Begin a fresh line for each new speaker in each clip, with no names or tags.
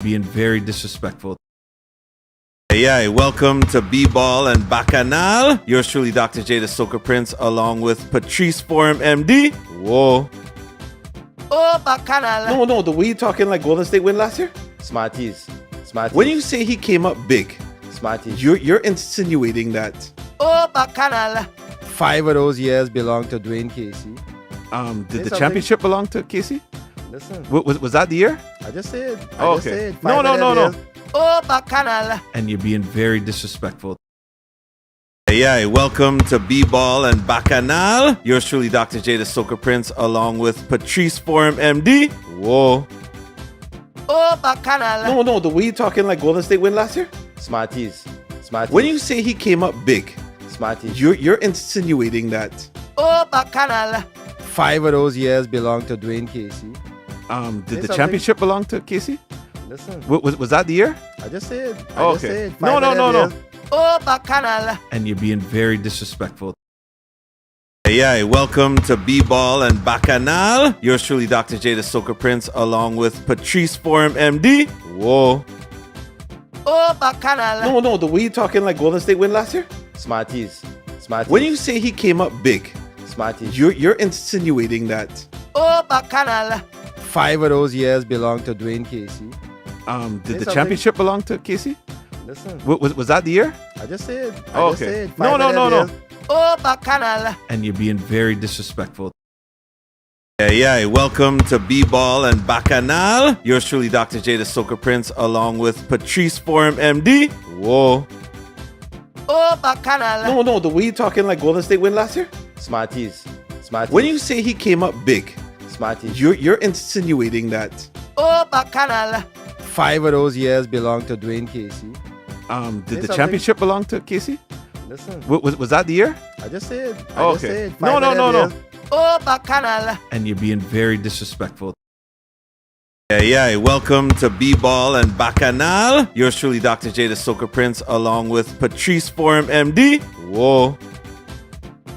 being very disrespectful. Yeah, welcome to B-Ball and Bacchanal. Yours truly, Dr. J, the Soca Prince, along with Patrice Forum, MD. Whoa.
Oh, Bacchanal.
No, the way you talking like Golden State win last year?
Smarties.
When you say he came up big,
Smarties.
you're insinuating that
Oh, Bacchanal.
5 of those years belong to Dwayne Casey.
did the championship belong to Casey?
Listen,
Was that the year?
I just said.
Oh,
I just
okay.
said.
No.
5 of them years.
Oh, Bacchanal.
And you're being very disrespectful. Yeah, welcome to B-Ball and Bacchanal. Yours truly, Dr. J, the Soca Prince, along with Patrice Forum, MD. Whoa.
Oh, Bacchanal.
No, the way you talking like Golden State win last year?
Smarties.
When you say he came up big,
Smarties.
you're insinuating that
Oh, Bacchanal.
5 of those years belong to Dwayne Casey.
did the
something.
championship belong to Casey?
Listen,
Was that the year?
I just said.
Oh,
I just
okay.
said. 5
No.
of them years.
Oh, Bacchanal.
And you're being very disrespectful. Yeah, welcome to B-Ball and Bacchanal. Yours truly, Dr. J, the Soca Prince, along with Patrice Forum, MD. Whoa.
Oh, Bacchanal.
No, the way you talking like Golden State win last year?
Smarties.
When you say he came up big,
Smarties.
you're insinuating that
Oh, Bacchanal.
5 of those years belong to Dwayne Casey.
did the
something.
championship belong to Casey?
Listen,
Was that the year?
I just said.
Oh,
I just
okay.
said. 5
No.
of them years.
Oh, Bacchanal.
And you're being very disrespectful. Yeah, welcome to B-Ball and Bacchanal. Yours truly, Dr. J, the Soca Prince, along with Patrice Forum, MD. Whoa.
Oh, Bacchanal.
No, the way you talking like Golden State win last year?
Smarties.
When you say he came up big,
Smarties.
you're insinuating that
Oh, Bacchanal.
5 of those years belong to Dwayne Casey.
did the
something.
championship belong to Casey?
Listen,
Was that the year?
I just said.
Oh,
I just
okay.
said. 5
No.
of them years.
Oh, Bacchanal.
And you're being very disrespectful. Yeah, welcome to B-Ball and Bacchanal. Yours truly, Dr. J, the Soca Prince, along with Patrice Forum, MD. Whoa.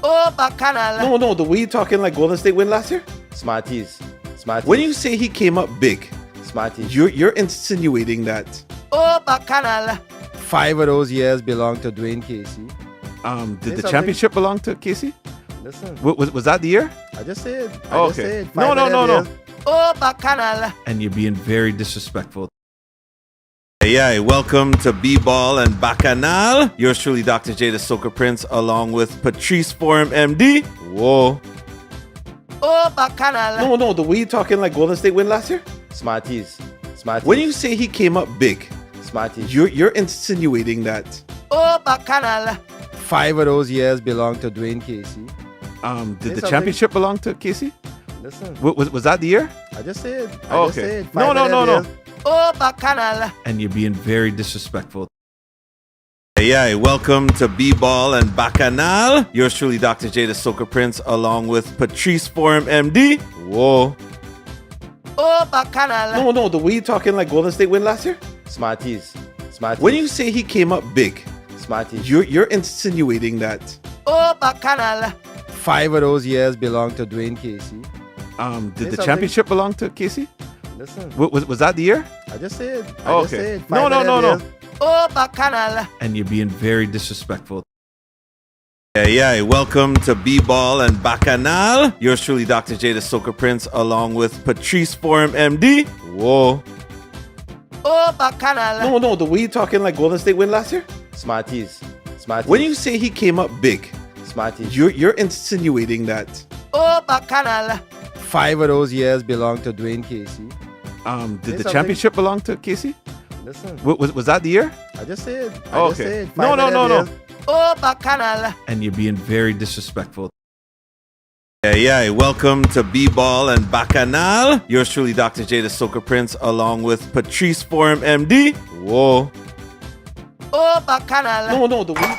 Oh, Bacchanal.
No, the way you talking like Golden State win last year?
Smarties.
When you say he came up big,
Smarties.
you're insinuating that
Oh, Bacchanal.
5 of those years belong to Dwayne Casey.
did the
something.
championship belong to Casey?
Listen,
Was that the year?
I just said.
Oh,
I just
okay.
said. 5
No.
of them years.
Oh, Bacchanal.
And you're being very disrespectful. Yeah, welcome to B-Ball and Bacchanal. Yours truly, Dr. J, the Soca Prince, along with Patrice Forum, MD. Whoa.
Oh, Bacchanal.
No, the way you talking like Golden State win last year?
Smarties.
When you say he came up big,
Smarties.
you're insinuating that
Oh, Bacchanal.
5 of those years belong to Dwayne Casey.
did the
something.
championship belong to Casey?
Listen,
Was that the year?
I just said.
Oh,
I just
okay.
said. 5
No.
of them years.
Oh, Bacchanal.
And you're being very disrespectful. Yeah, welcome to B-Ball and Bacchanal. Yours truly, Dr. J, the Soca Prince, along with Patrice Forum, MD. Whoa.
Oh, Bacchanal.
No, the way you talking like Golden State win last year?
Smarties.
When you say he came up big,
Smarties.
you're insinuating that
Oh, Bacchanal.
5 of those years belong to Dwayne Casey.
did the
something.
championship belong to Casey?
Listen,
Was that the year?
I just said.
Oh,
I just
okay.
said. 5
No.
of them years.
Oh, Bacchanal.
And you're being very disrespectful. Yeah, welcome to B-Ball and Bacchanal. Yours truly, Dr. J, the Soca Prince, along with Patrice Forum, MD. Whoa.
Oh, Bacchanal.
No, the way you talking like Golden State win last year?
Smarties.
When you say he came up big,
Smarties.
you're insinuating that
Oh, Bacchanal.
5 of those years belong to Dwayne Casey.
did the
something.
championship belong to Casey?
Listen,
Was that the year?
I just said.
Oh,
I just
okay.
said. 5
No.
of them years.
Oh, Bacchanal.
And you're being very disrespectful. Yeah, welcome to B-Ball and Bacchanal. Yours truly, Dr. J, the Soca Prince, along with Patrice Forum, MD. Whoa.
Oh, Bacchanal.
No, the way.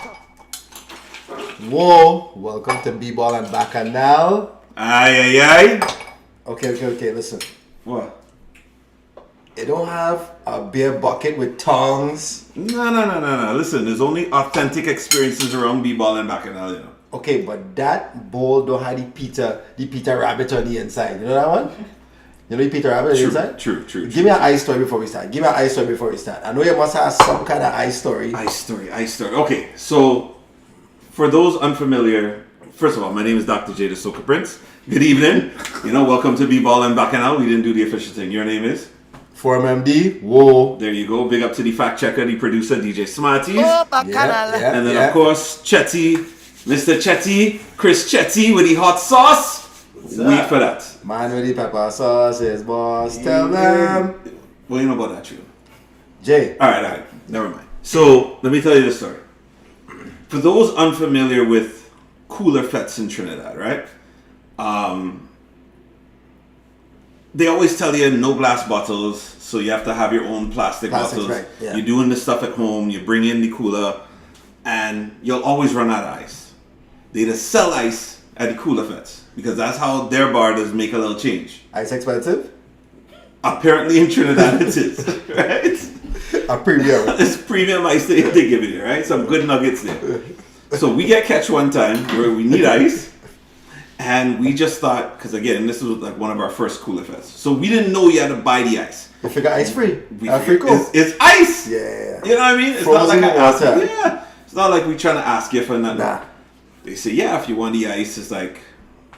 Whoa, welcome to B-Ball and Bacchanal.
Aye.
Okay, listen.
What?
You don't have a beer bucket with tongs.
No. Listen, there's only authentic experiences around B-Ball and Bacchanal, you know.
Okay, but that bowl don't have the Peter Rabbit on the inside. You know that one? You know Peter Rabbit inside?
True.
Give me an ice story before we start. I know you must have some kind of ice story.
Ice story. Okay, so for those unfamiliar, first of all, my name is Dr. J, the Soca Prince. Good evening. Welcome to B-Ball and Bacchanal. We didn't do the official thing. Your name is?
Forum MD. Whoa.
There you go. Big up to the fact checker, the producer, DJ Smarties.
Oh, Bacchanal.
And then, of course, Chetty, Mr. Chetty, Chris Chetty with the hot sauce. Wait for that.
Man with the pepper sauce is boss. Tell them.
Well, you know about that, too.
Jay.
All right. Never mind. So, let me tell you the story. For those unfamiliar with cooler fetes in Trinidad, right? They always tell you no glass bottles, so you have to have your own plastic bottles.
Right, yeah.
You're doing this stuff at home, you bring in the cooler, and you'll always run out of ice. They just sell ice at the cooler fetes, because that's how their bar does make a little change.
Ice expensive?
Apparently in Trinidad it is, right?
A premium.
It's premium ice they give you, right? Some good nuggets there. So we get catch one time where we need ice. And we just thought, because again, this was like one of our first cooler fests. So we didn't know you had to buy the ice.
You figure ice free.
Free cool. It's ice.
Yeah.
You know what I mean? It's
Frozen
not like
water.
Yeah. It's not like we trying to ask you for nothing.
Nah.
They say, yeah, if you want the ice, it's like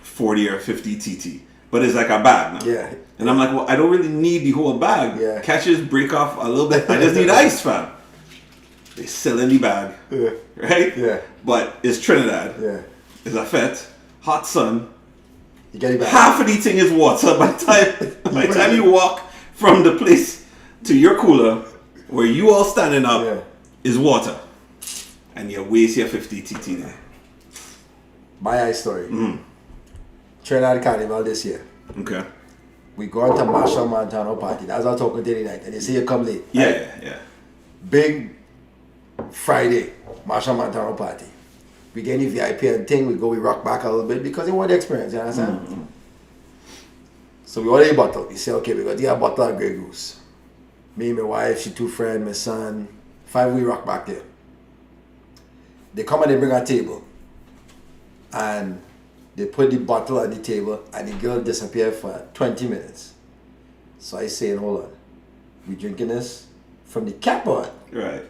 40 or 50 TT. But it's like a bag now.
Yeah.
And I'm like, well, I don't really need the whole bag.
Yeah.
Catches break off a little bit. I just need ice, fam. They sell in the bag.
Yeah.
Right?
Yeah.
But it's Trinidad.
Yeah.
It's a fete. Hot sun.
You get it back.
Half of the thing is water by the time you walk from the place to your cooler where you all standing up is water. And you waste your 50 TT there.
My ice story. Trinidad Carnival this year.
Okay.
We go to Marshall Montano party. That's what I was talking to the night. And they say you come late.
Yeah.
Big Friday, Marshall Montano party. We get any VIP and thing, we rock back a little bit because they want the experience, you understand? So we order a bottle. We say, okay, we got to get a bottle of Grey Goose. Me, my wife, she 2 friends, my son. 5 we rock back there. They come and they bring a table. And they put the bottle on the table and the girl disappeared for 20 minutes. So I say, hold on. We drinking this from the cap on.
Right.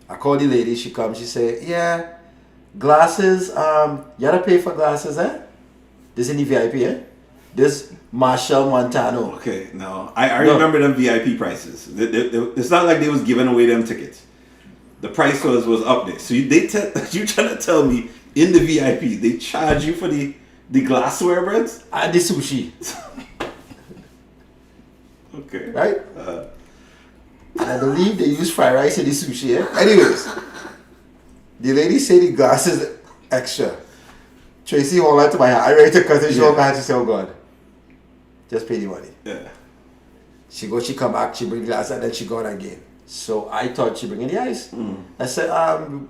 I call the lady, she comes, she say, yeah, glasses, you gotta pay for glasses, eh? This in the VIP, eh? This Marshall Montano.
Okay, no. I remember them VIP prices. It's not like they was giving away them tickets. The price was up there. So you trying to tell me in the VIP they charge you for the glassware breads?
And the sushi.
Okay.
Right? And I believe they use fried rice in the sushi, eh? Anyways, the lady say the glasses extra. Tracy hold on to my hand. I ready to cut it. She hold my hand. She say, oh God. Just pay the money.
Yeah.
She come back, she bring the glass, and then she gone again. So I thought she bringing the ice. I said,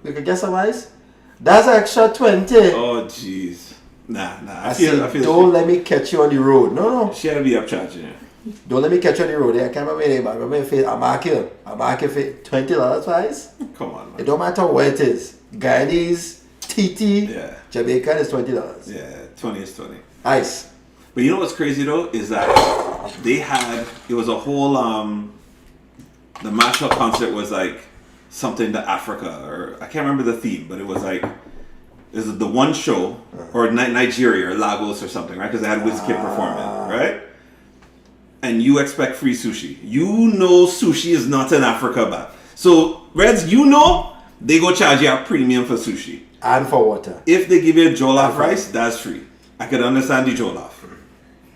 we could get some ice? That's extra 20.
Oh, jeez. Nah.
I said, don't let me catch you on the road. No.
She had to be upcharging you.
Don't let me catch you on the road. I can't remember your name, but I remember your face. I'm marking for $20 for ice.
Come on, man.
It don't matter what it is. Guyanese, TT, Jamaican is $20.
Yeah, 20 is 20.
Ice.
But you know what's crazy though is that it was a whole the Marshall concert was like something to Africa, or I can't remember the theme, but it was like the one show or Nigeria or Lagos or something, right? Because they had WizKid performing, right? And you expect free sushi. You know sushi is not in Africa, but so Reds, they go charge you a premium for sushi
and for water.
If they give you a jollof rice, that's free. I could understand the jollof.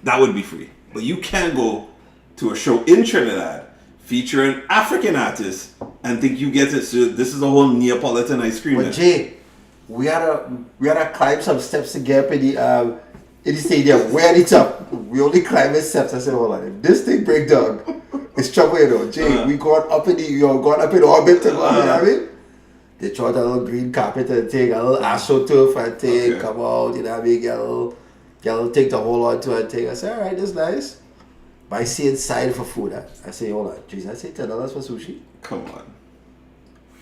That would be free. But you can't go to a show in Trinidad featuring African artists and think you get it. So this is a whole Neapolitan ice cream.
But Jay, we had to climb some steps to get up in the stadium. We're at the top. We only climb the steps. I said, hold on, if this thing break down, it's trouble, you know. Jay, we going up in orbit to go, you know what I mean? They throw out a little green carpet and take a little astroturf and take, come out, you know what I mean? Get a little take the whole on to and take. I said, all right, that's nice. But I see inside for food. I say, hold on, jeez, I say $10 for sushi.
Come on.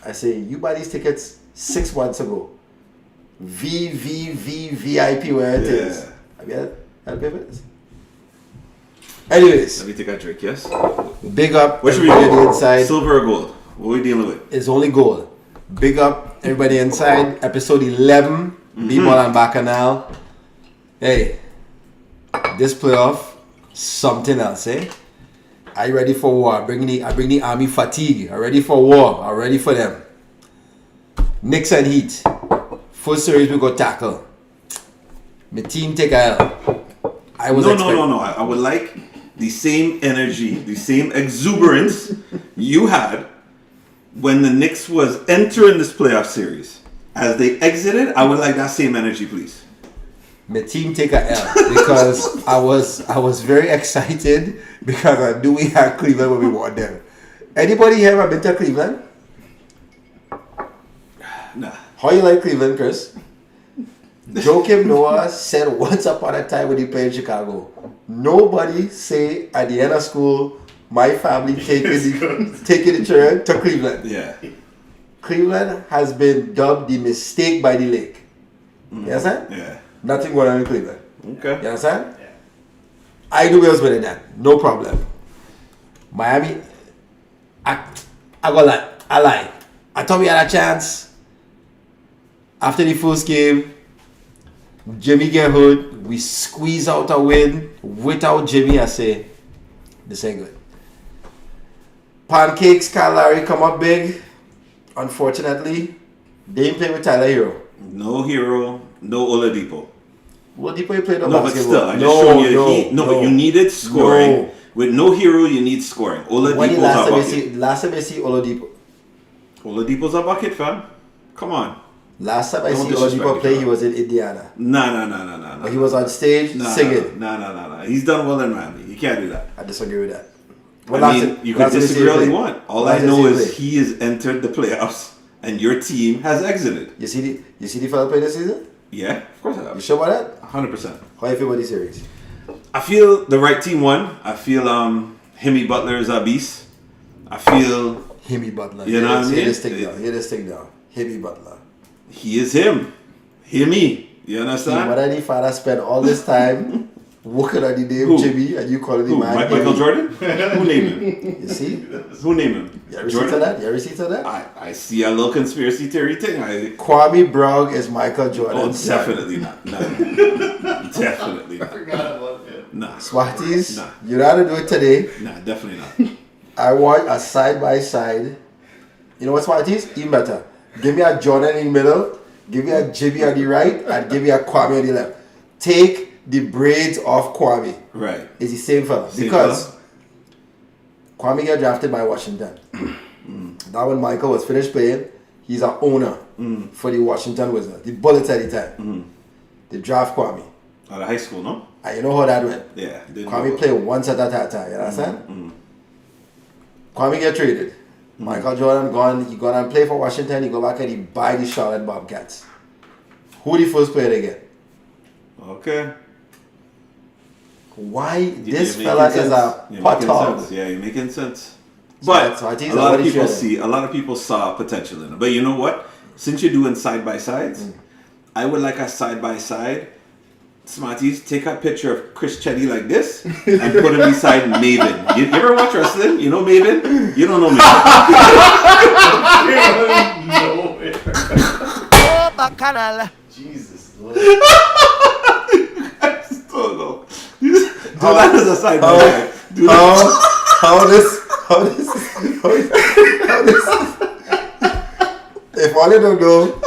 I say, you buy these tickets 6 months ago. VIP where it is. I mean, I'll pay for this. Anyways,
Let me take a drink, yes?
big up
What should we
everybody
do?
inside.
Silver or gold? What are we dealing with?
It's only gold. Big up everybody inside. Episode 11, B-Ball and Bacchanal. Hey, this playoff, something else, eh? Are you ready for war? I bring the army fatigue. Are ready for war? Are ready for them? Knicks and Heat. First series we go tackle. My team take a L. I was
No. I would like the same energy, the same exuberance you had when the Knicks was entering this playoff series. As they exited, I would like that same energy, please.
My team take a L because I was very excited because I knew we had Cleveland when we won them. Anybody here ever been to Cleveland?
Nah.
How you like Cleveland, Chris? Joakim Noah said once upon a time when he played in Chicago, nobody say at the end of school, my family taking the children to Cleveland.
Yeah.
Cleveland has been dubbed the mistake by the lake. You understand?
Yeah.
Nothing going on in Cleveland.
Okay.
You understand? Yeah. I knew we was winning that. No problem. Miami, I lie. I thought we had a chance. After the first game, Jimmy get hurt. We squeeze out a win. Without Jimmy, I say, this ain't good. Pancakes, Kyle Lowry come up big. Unfortunately, they didn't play with Tyler Hero.
No Hero, no Oladipo.
Oladipo played the
No, but
basketball.
still, I just showed you. But you needed scoring.
No.
With no Hero, you need scoring.
When the
Oladipo's
last
a
time
bucket.
I see Oladipo.
Oladipo's a bucket, fam. Come on.
Last time I
Don't
see
disrespect
Oladipo
me,
play,
fam.
he was in Indiana.
Nah.
But he was on stage singing.
Nah. He's done well in Miami. You can't do that.
I disagree with that.
You can disagree all you want. All I know is
he.
he has entered the playoffs and your team has exited.
You see the fella play this season?
Yeah, of course I
You
have.
sure about that?
100%.
How you feel about the series?
I feel the right team won. I feel Himmy Butler is a beast. I feel
Himmy Butler.
You know what I mean?
Hear this thing down. Himmy Butler.
he is him. Himmy. You understand?
What did the father spend all this time working on the name
Who?
Jimmy and you calling the
Who?
man
Michael
Himmy?
Jordan? Who named him?
You see?
Who named him?
You ever see to that? You ever see to that?
I see a little conspiracy theory thing.
Kwame Brown is Michael
Oh,
Jordan's son.
definitely not. No. Definitely not.
Forgot about him.
Nah.
Swatties,
Nah.
you know how to do it today.
Nah, definitely not.
I want a side by side. You know what Swatties? Even better. Give me a Jordan in the middle, give me a Jimmy on the right, and give me a Kwame on the left. Take the braids off Kwame.
Right.
It's the same fella.
Same
Because
fella?
Kwame got drafted by Washington. That when Michael was finished playing, he's an owner for the Washington Wizards. The Bullets at the time. They draft Kwame.
Out of high school, no?
And you know how that went.
Yeah. didn't
Kwame
go.
played once at a time, you understand? Kwame get traded. Michael Jordan gone, he gone and play for Washington, he go back and he buy the Charlotte Bobcats. Who the first player they get?
Okay.
Why this
You're
fella
making
is
sense.
a
You're making
potard.
sense. Yeah, you're making sense.
So
But
I think
a lot of
somebody
people
should-
a lot of people saw potential in it. But you know what? Since you're doing side by sides, I would like a side by side. Smarties, take a picture of Chris Chetty like this and put him beside Maven. You ever watch wrestling? You know Maven? You don't know Maven.
Nowhere.
Oh, Bacchanal.
Jesus Lord.
Don't know. Do that as a side by side. Do that.
How this if all you don't know,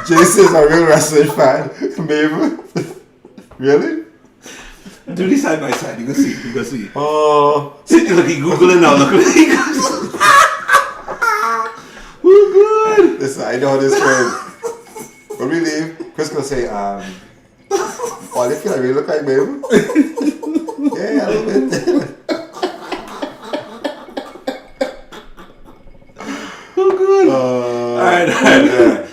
Jason's a real wrestling fan, maybe. Really?
Do these side by side. You can see. You can see.
Oh,
See, look, he googling now. Look, he googling. We're good.
listen, I know this friend. When we leave, Chris gonna say, oh, they feel like we look like baby. Yeah, a little bit.
We're good. All right.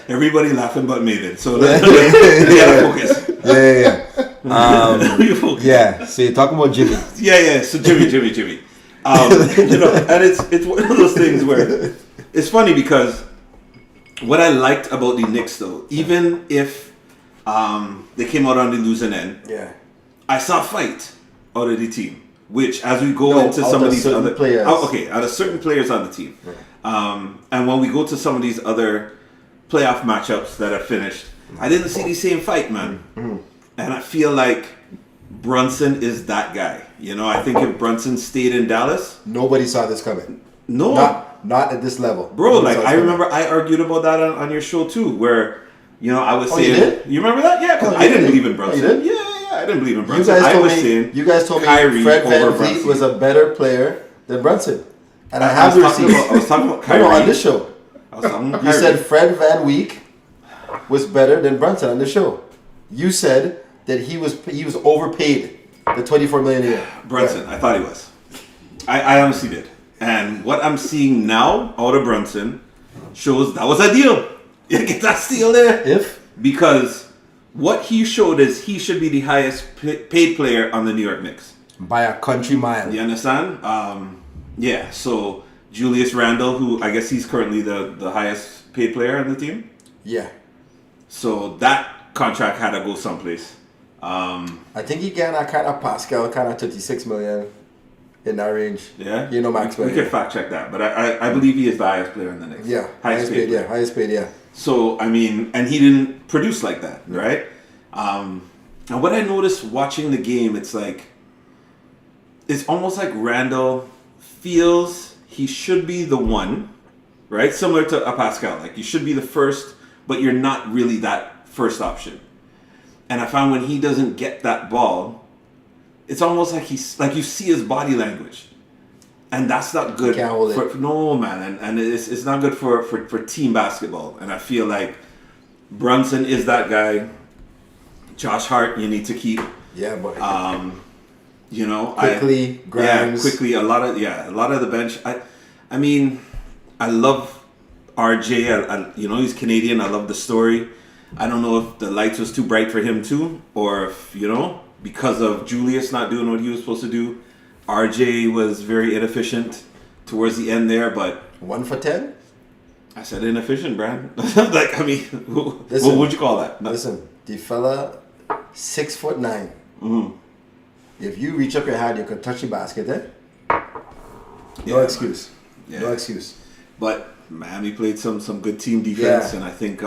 Everybody laughing but Maven. So let's focus.
Yeah.
You focus.
Yeah. So you're talking about Jimmy.
Yeah. So Jimmy. And it's one of those things where it's funny because what I liked about the Knicks though, even if they came out on the losing end,
Yeah.
I saw a fight out of the team. which as we go
No,
into
out
some
of
of these
certain
other
players.
Oh, okay, out of certain players on the team, and when we go to some of these other playoff matchups that are finished, I didn't see the same fight, man, and I feel like Brunson is that guy. You know, I think if Brunson stayed in Dallas,
Nobody saw this coming.
no,
Not at this level.
bro,
Nobody
like
saw this
I
coming.
remember I argued about that on your show too, where you know I was
Oh, you
saying,
did?
you remember that? Yeah, because
Oh,
I
you
didn't
did?
believe in
Oh,
Brunson.
you did?
Yeah, I didn't believe in
You
Brunson.
guys
I
told
was
me.
saying
You guys told me
Kyrie
Fred
over
VanVleet
Brunson.
was a better player than Brunson, and I
I
have
was
the
talking
receipts.
about- I was talking about
No,
Kyrie.
on this show.
I was talking about
You
Kyrie.
said Fred Van Week was better than Brunson on the show. You said that he was overpaid the $24 million a year.
Brunson. I thought he was. I honestly did. And what I'm seeing now out of Brunson shows that was a deal. You get that steal there.
If
Because what he showed is he should be the highest paid player on the New York Knicks.
by a country mile.
You understand? Yeah. So Julius Randle, who I guess he's currently the highest paid player on the team.
Yeah.
So that contract had to go someplace.
I think he got a kind of Pascal, kind of 36 million in that range.
Yeah.
You know Max
We
Player.
could fact check that, but I believe he is the highest player in the Knicks.
Yeah.
Highest paid.
Yeah. Highest paid, yeah.
So I mean, and he didn't produce like that, right? And what I noticed watching the game, it's like it's almost like Randall feels he should be the one, right? Similar to a Pascal, like you should be the first, but you're not really that first option. And I found when he doesn't get that ball, it's almost like he's like you see his body language, and that's not good.
Can't hold it.
No, man, and it's not good for team basketball. And I feel like Brunson is that guy. Josh Hart, you need to keep.
Yeah, but
You know,
Quickly, Grimes.
quickly. A lot of the bench. I mean, I love RJ. You know, he's Canadian. I love the story. I don't know if the lights was too bright for him too, or if because of Julius not doing what he was supposed to do, RJ was very inefficient towards the end there. But
1 for 10.
I said inefficient, Brad. Like I mean,
Listen.
what would you call that?
Listen, the fella, 6'9".
Mhm.
If you reach up your hand, you can touch the basket. Eh? No
Yeah,
excuse.
Yeah.
No excuse.
But Miami played some good team defense,
Yeah.
and I think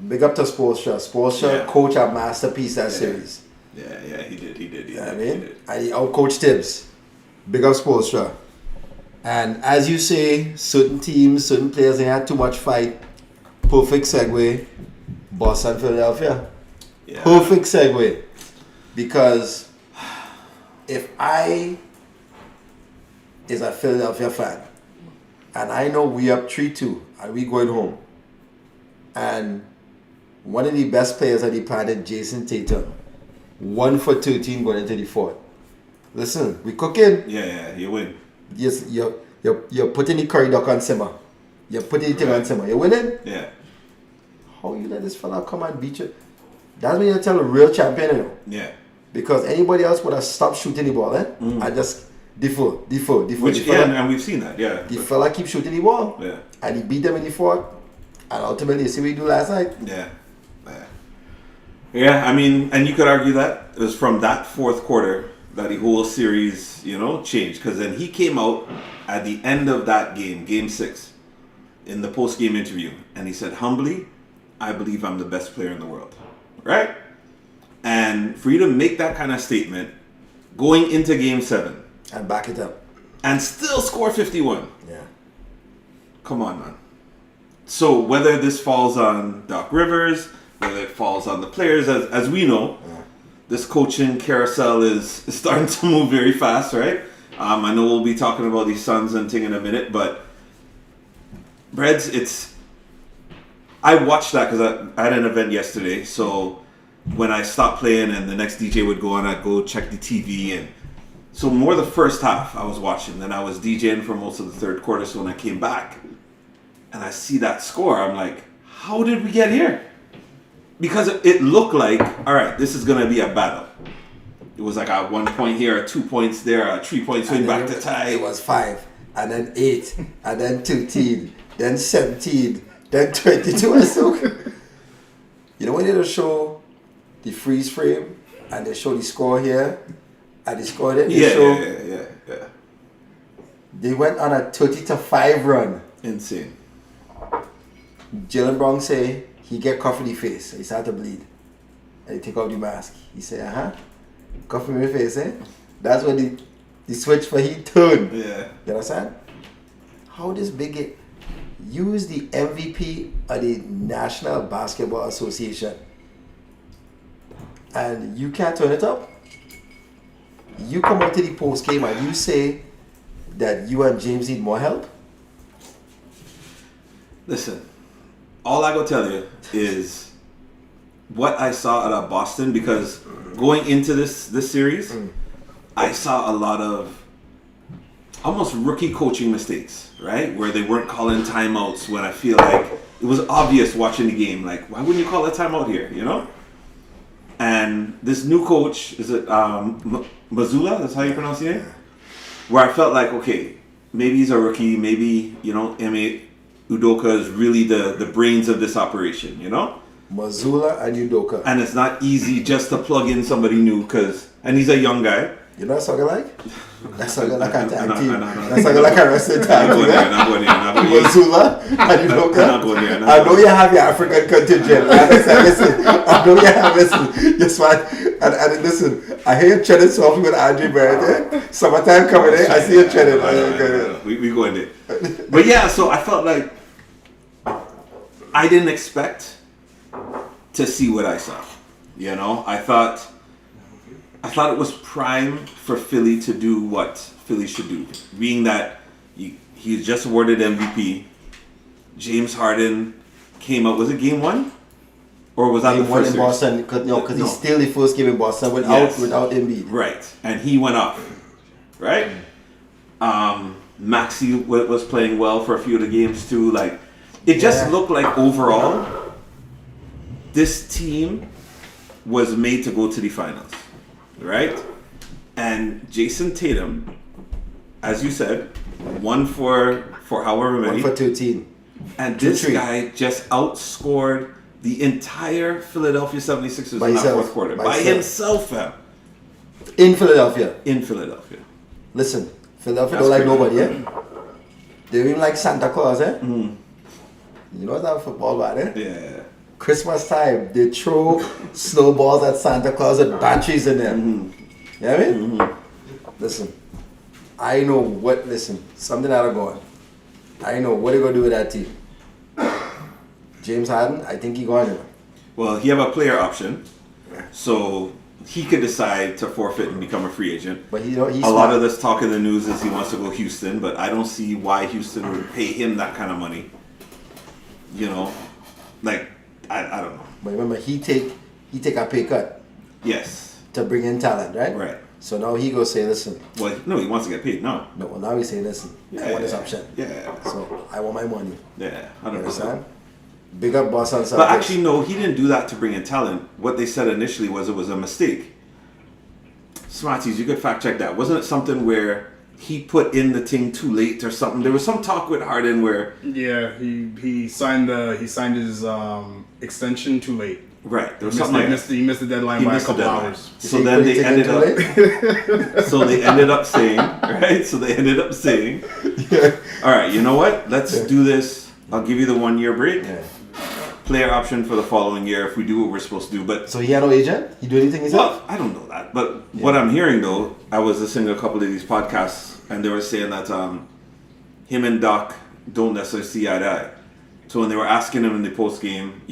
Big up to Spoelstra. Spoelstra
Yeah.
coach a masterpiece that series.
yeah, he did. He
You know
did,
what I
he
mean?
did.
And he outcoached Tibbs. Big up Spoelstra. And as you say, certain teams, certain players, they had too much fight. Perfect segue. Boston, Philadelphia.
Yeah.
Perfect segue. Because if I is a Philadelphia fan and I know we up 3-2 and we going home and one of the best players on the planet, Jason Tatum, 1 for 13 going into the fourth. Listen, we cooking.
Yeah, you win.
Yes, you're putting the curry duck on simmer. You're putting the thing on simmer. You're winning?
Yeah,
How you let this fella come and beat you? That's when you tell a real champion, you know.
yeah.
Because anybody else would have stopped shooting the ball, eh? I just defer.
Which
The fella,
and we've seen that. Yeah,
the fella keep shooting the ball.
yeah,
And he beat them in the fourth. And ultimately, you see what he do last night?
yeah. I mean, and you could argue that it was from that fourth quarter that the whole series, changed. Because then he came out at the end of that game, Game 6, in the post-game interview, and he said, humbly, I believe I'm the best player in the world. Right? And for you to make that kind of statement going into Game 7
And back it up.
and still score 51,
Yeah.
come on, man. So whether this falls on Doc Rivers, whether it falls on the players, as we know, this coaching carousel is starting to move very fast, right? I know we'll be talking about these Suns and thing in a minute, but Breads, I watched that because I had an event yesterday, so when I stopped playing and the next DJ would go on, I'd go check the TV, and so more the first half I was watching, then I was DJing for most of the third quarter, so when I came back and I see that score, I'm like, how did we get here? Because it looked like, all right, this is going to be a battle. It was like a 1 point here, 2 points there, a 3 point swing
And then
back to tie.
It was 5. And then 8. And then 13. Then 17. Then 22. And so, you know when they just show the freeze frame and they show the score here And they scored it.
Yeah.
They went on a 30-5 run.
Insane.
Jalen Brown say he get cuff in the face. He started to bleed. And he take off the mask. He say, cuff in my face, eh? That's when the switch for he turned.
Yeah.
You understand? How this big it use the MVP of the National Basketball Association and you can't turn it up? You come out to the post game and you say that you and James need more help?
Listen, all I go tell you is what I saw out of Boston, because going into this series, I saw a lot of almost rookie coaching mistakes, right? Where they weren't calling timeouts when I feel like it was obvious watching the game. Like, why wouldn't you call a timeout here, you know? And this new coach, is it Mazzulla? That's how you pronounce it? Where I felt like, okay, maybe he's a rookie. Maybe, Ime Udoka is really the brains of this operation, you know?
Mazzulla and Udoka.
And it's not easy just to plug in somebody new, and he's a young guy.
You know what soccer like? That's soccer like a tag
No,
team.
no.
That's soccer like a wrestling tag team.
Not going there.
Mazzulla and Udoka.
Not going there.
I know you have your African contingent. I understand. Listen, I know you have. Listen, guess what? And listen, I hear you treading softly with Andre Barrett. Eh? Summertime coming in. I see you treading.
We going there. But yeah, so I felt like I didn't expect to see what I saw. You know, I thought it was prime for Philly to do what Philly should do, being that he's just awarded MVP. James Harden came up. Was it game one, or was that
Game
the
one
first
in Boston? Because he's still the first game in Boston without Embiid.
Right, and he went off. Right. Maxey was playing well for a few of the games too. Like, it just looked like overall, this team was made to go to the finals. Right? And Jason Tatum, as you said, won for however many.
1 for 13.
And this guy just outscored the entire Philadelphia 76ers
By
in that
himself.
fourth quarter.
By
By himself, fam.
In Philadelphia.
In Philadelphia.
Listen, Philadelphia
That's
don't like
crazy.
nobody, eh? They don't even like Santa Claus, eh? You know that football bad, eh?
Yeah.
Christmas time, they throw snowballs at Santa Claus with batteries in them. You know what I mean? Listen, I know what, something out of going. I know what they're going to do with that team. James Harden, I think he's going to.
Well, he have a player option, so he could decide to forfeit and become a free agent.
But he's a
lot of this talk in the news is he wants to go Houston, but I don't see why Houston would pay him that kind of money. You know, like, I don't know.
But remember, he take a pay cut
Yes.
to bring in talent, right?
Right.
So now he goes say, listen.
Well, no, he wants to get paid. No.
No, well now he say, listen, I want this option.
Yeah.
So I want my money.
Yeah.
You
100%.
understand? Big up Boston Celtics.
But actually, no, he didn't do that to bring in talent. What they said initially was it was a mistake. Smarties, you could fact check that. Wasn't it something where he put in the thing too late or something? There was some talk with Harden where
he signed his extension too late.
right there was
He
something
missed the deadline by a
missed the
couple
deadline.
hours.
So then they ended up.
up.
So they ended up saying, right? So they ended up saying, all right, you know what? Let's do this. I'll give you the 1 year break.
Yeah.
Player option for the following year if we do what we're supposed to do. But
So he had no agent? He do anything himself?
well, I don't know that. But what I'm hearing though, I was listening to a couple of these podcasts and they were saying that him and Doc don't necessarily see eye to eye. So when they were asking him in the post game,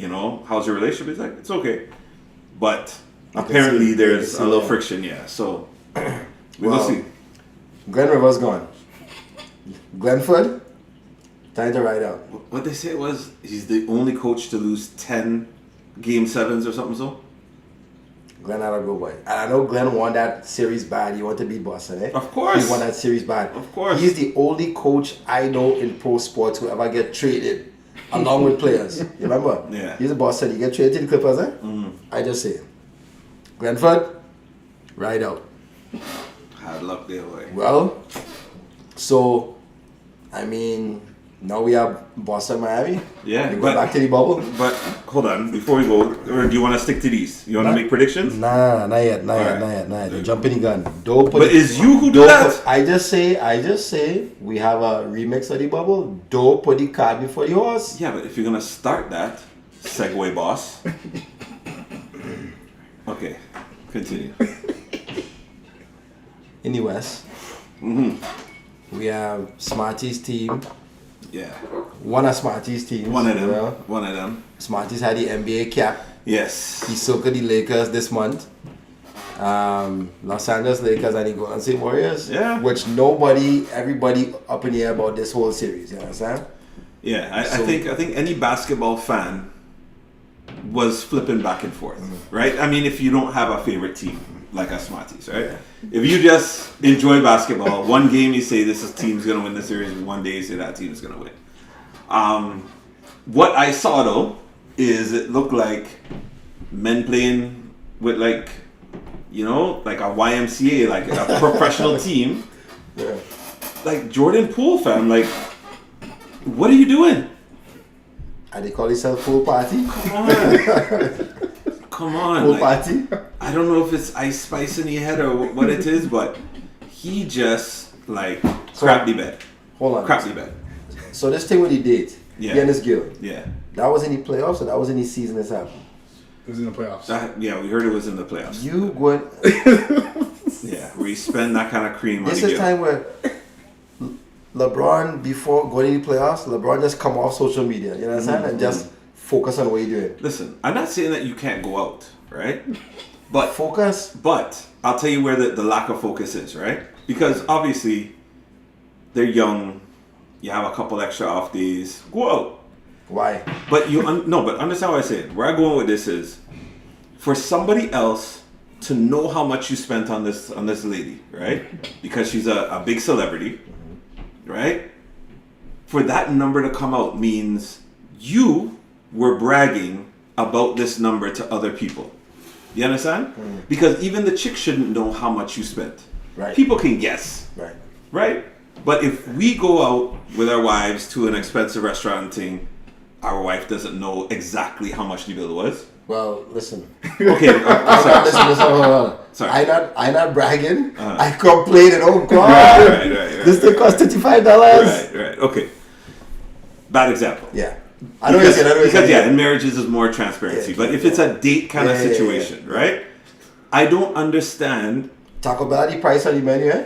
how's your relationship? He's like, it's okay. But apparently
see-
there's
you can
a
see
little
that.
friction, yeah. So we
Well,
will see.
Glenn Rivers gone. Glenford, time to ride out.
What they said was he's the only coach to lose 10 game sevens or something so.
Glenn had a good boy. And I know Glenn won that series bad. He wanted to beat Boston, eh?
Of course.
He won that series bad.
Of course.
He's the only coach I know in pro sports who ever get traded along with players. You remember?
Yeah.
He's a Boston. He get traded to the Clippers, eh? I just say. Glenford, ride out.
Hard luck there, boy.
Well, so, I mean, Now we have Boston, Miami.
Yeah,
We go
but-
back to the bubble.
But hold on, before we go, or do you want to stick to these? You want to make predictions?
Nah, not yet.
Alright.
You're jumping the gun. Don't put
But
it-
it's you who do
don't
that.
put- I just say we have a remix of the bubble. Don't put the cart before the horse.
Yeah, but if you're gonna start that, segue boss. Okay, continue.
In the West, we have Smarties team.
Yeah,
One of Smarties teams.
one of them.
Well,
One of them.
Smarties had the NBA cap.
Yes.
He circled the Lakers this month. Los Angeles Lakers and the Golden State Warriors.
Yeah.
Which everybody up in the air about this whole series. You understand?
Yeah, I
So-
think any basketball fan was flipping back and forth, right? I mean, if you don't have a favorite team like us Smarties, right? If you just enjoy basketball, one game you say this team's gonna win the series, and one day you say that team's gonna win. What I saw though is it looked like men playing with like, you know, like a YMCA, like a professional team,
Yeah.
like Jordan Poole, fam. Like, what are you doing?
And they call themselves pool party.
Come on.
Pool
like,
party.
I don't know if it's ice spice in your head or what it is, but he just like crapped the bed.
Hold on.
Crapped the bed.
So this thing with the date,
Yeah.
he and this girl,
Yeah.
that was in the playoffs or that was in the season this happened?
It was in the playoffs.
Yeah, we heard it was in the playoffs.
You going?
Yeah, where you spend that kind of cream on
This
the
is
girl.
time where LeBron, before going to the playoffs, LeBron just come off social media, you know what I'm saying, and just focus on what you're doing.
Listen, I'm not saying that you can't go out, right? But
Focus.
I'll tell you where the lack of focus is, right? Because obviously they're young. You have a couple extra off days. Go out.
Why?
But but understand what I said. Where I'm going with this is, for somebody else to know how much you spent on this lady, right? Because she's a big celebrity, right? For that number to come out means you were bragging about this number to other people. You understand? Because even the chick shouldn't know how much you spent.
Right.
People can guess,
Right.
right? But if we go out with our wives to an expensive restaurant and thing, our wife doesn't know exactly how much the bill was.
Well, listen.
Okay,
Listen, hold on.
Sorry.
I not bragging. I complain and oh God,
Right.
this thing cost $35.
Right. Okay. Bad example.
Yeah. I know what you're saying.
Because in marriages is more transparency.
Yeah,
But if it's a date kind of
Yeah.
situation, right? I don't understand.
Taco Bell, the price on the menu, eh?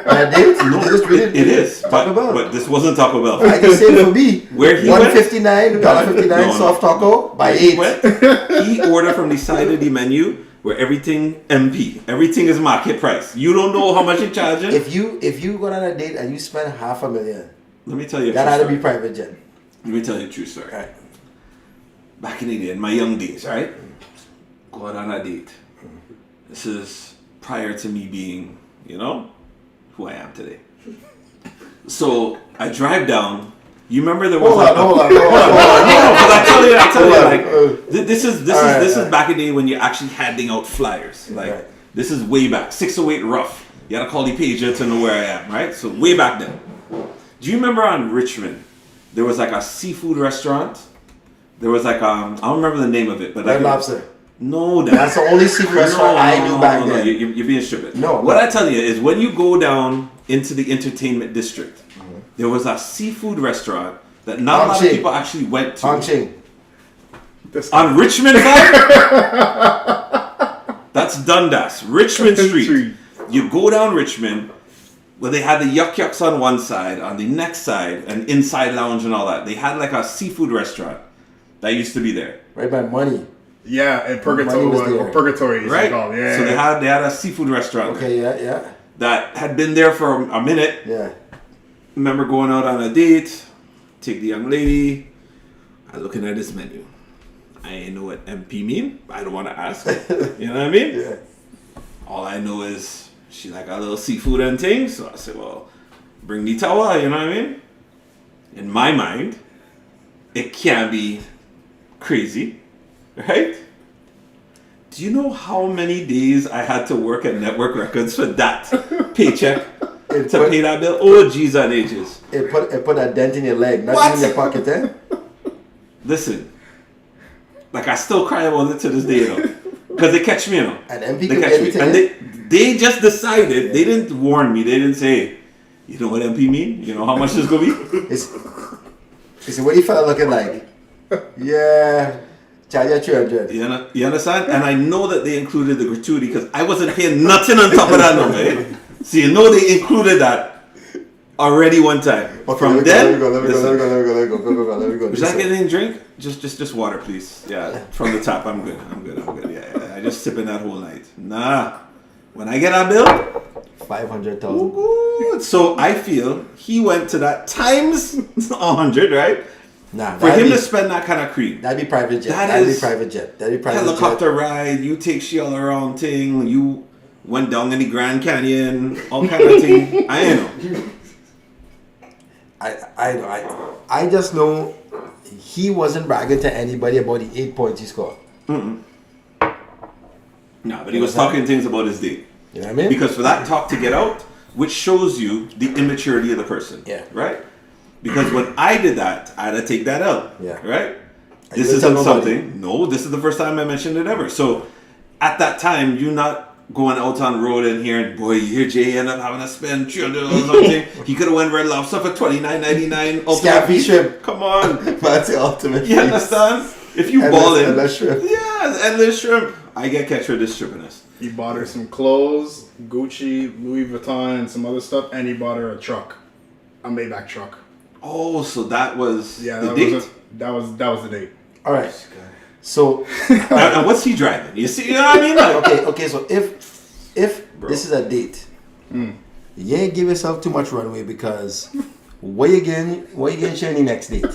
On a date?
No,
They just really-
it is.
Taco Bell.
But this wasn't Taco Bell.
I can say for me,
Where he went?
$1.59, $1.59
No.
soft taco by
He
8.
went, he ordered from the side of the menu where everything MP. Everything is market price. You don't know how much you're charging.
If you go on a date and you spend $500,000,
Let me tell you a
that
true
had to
story.
be private jet.
Let me tell you a true story.
Right.
Back in the day, in my young days, right? Go out on a date. This is prior to me being, who I am today. So I drive down. You remember there was
Hold on.
No, but I tell you,
Hold on.
like this is
Alright,
this is
alright.
back in the day when you're actually handing out flyers. Like
Right.
this is way back, 608 rough. You gotta call the pager to know where I am, right? So way back then. Do you remember on Richmond there was like a seafood restaurant? There was like I don't remember the name of it, but
Red
like
Lobster.
no,
That's the only seafood restaurant I knew back then.
You're being stupid.
No,
what
no.
I tell you is when you go down into the entertainment district, there was a seafood restaurant that not a lot of
Ching.
people actually went to.
Hong Ching.
On Richmond side? That's Dundas. Richmond Street. You go down Richmond, where they had the Yuck Yucks on one side, on the next side, and inside lounge and all that. They had like a seafood restaurant that used to be there.
Right by Money.
Yeah, and
Money was
Purgatory,
there.
or Purgatory is
Right?
called. Yeah.
So they had a seafood restaurant there
Okay, yeah.
that had been there for a minute.
Yeah.
Remember going out on a date, take the young lady, I'm looking at this menu. I ain't know what MP mean. I don't want to ask. You know what I mean?
Yeah.
All I know is she like a little seafood and things. So I said, well, bring the tower, you know what I mean? In my mind, it can't be crazy, right? Do you know how many days I had to work at Network Records for that paycheck?
It
to
put,
pay that bill. Oh, geez, on ages.
it put a dent in your leg, not
What?
in your pocket, eh?
Listen, like I still cry about it to this day, you know, because they catch me, you know.
And MP
They
could
catch
get
me,
it to
and
you.
they just decided. They didn't warn me. They didn't say, you know what MP mean? You know how much this gonna be?
It's what you felt looking like. Yeah, charge you 300.
You understand? And I know that they included the gratuity because I wasn't paying nothing on top of that number. Eh? So you know they included that already one time.
Okay,
From
let
then,
me go.
listen,
Let me go.
would you like anything to drink? Just water, please. Yeah, from the top. I'm good. Yeah. I just sipping that whole night. Nah. When I get our bill,
500,000.
ooh, so I feel he went to that times 100, right?
Nah,
For him to spend that kind of cream.
that'd be private jet.
That
That'd
is-
be private jet. That'd be private
Helicopter
jet.
ride, you take she all around thing, you went down in the Grand Canyon, all kind of thing. I know.
I just know he wasn't bragging to anybody about the 8 points he scored.
No, but he was talking things about his day.
You know what I mean?
Because for that talk to get out, which shows you the immaturity of the person.
Yeah.
Right? Because when I did that, I had to take that out.
Yeah.
Right?
you
This
didn't tell
isn't
nobody?
something. No, this is the first time I mentioned it ever. So at that time, you're not going out on the road and hearing, boy, you hear Jay end up having to spend $300 or something. He could have went Red Lobster for $29.99.
Scampi shrimp.
Come on.
That's the ultimate.
You understand? If you
Endless-
ball in,
endless shrimp.
yeah, it's endless shrimp. I get catch for this strippiness.
He bought her some clothes, Gucci, Louis Vuitton, and some other stuff, and he bought her a truck, a Maybach truck.
Oh, so that was
Yeah,
the
that
date.
was that was the date.
All right. So
And what's he driving? You see, you know what I mean? Like,
okay. So if this is a date, you ain't give yourself too much runway because what you getting sharing the next date?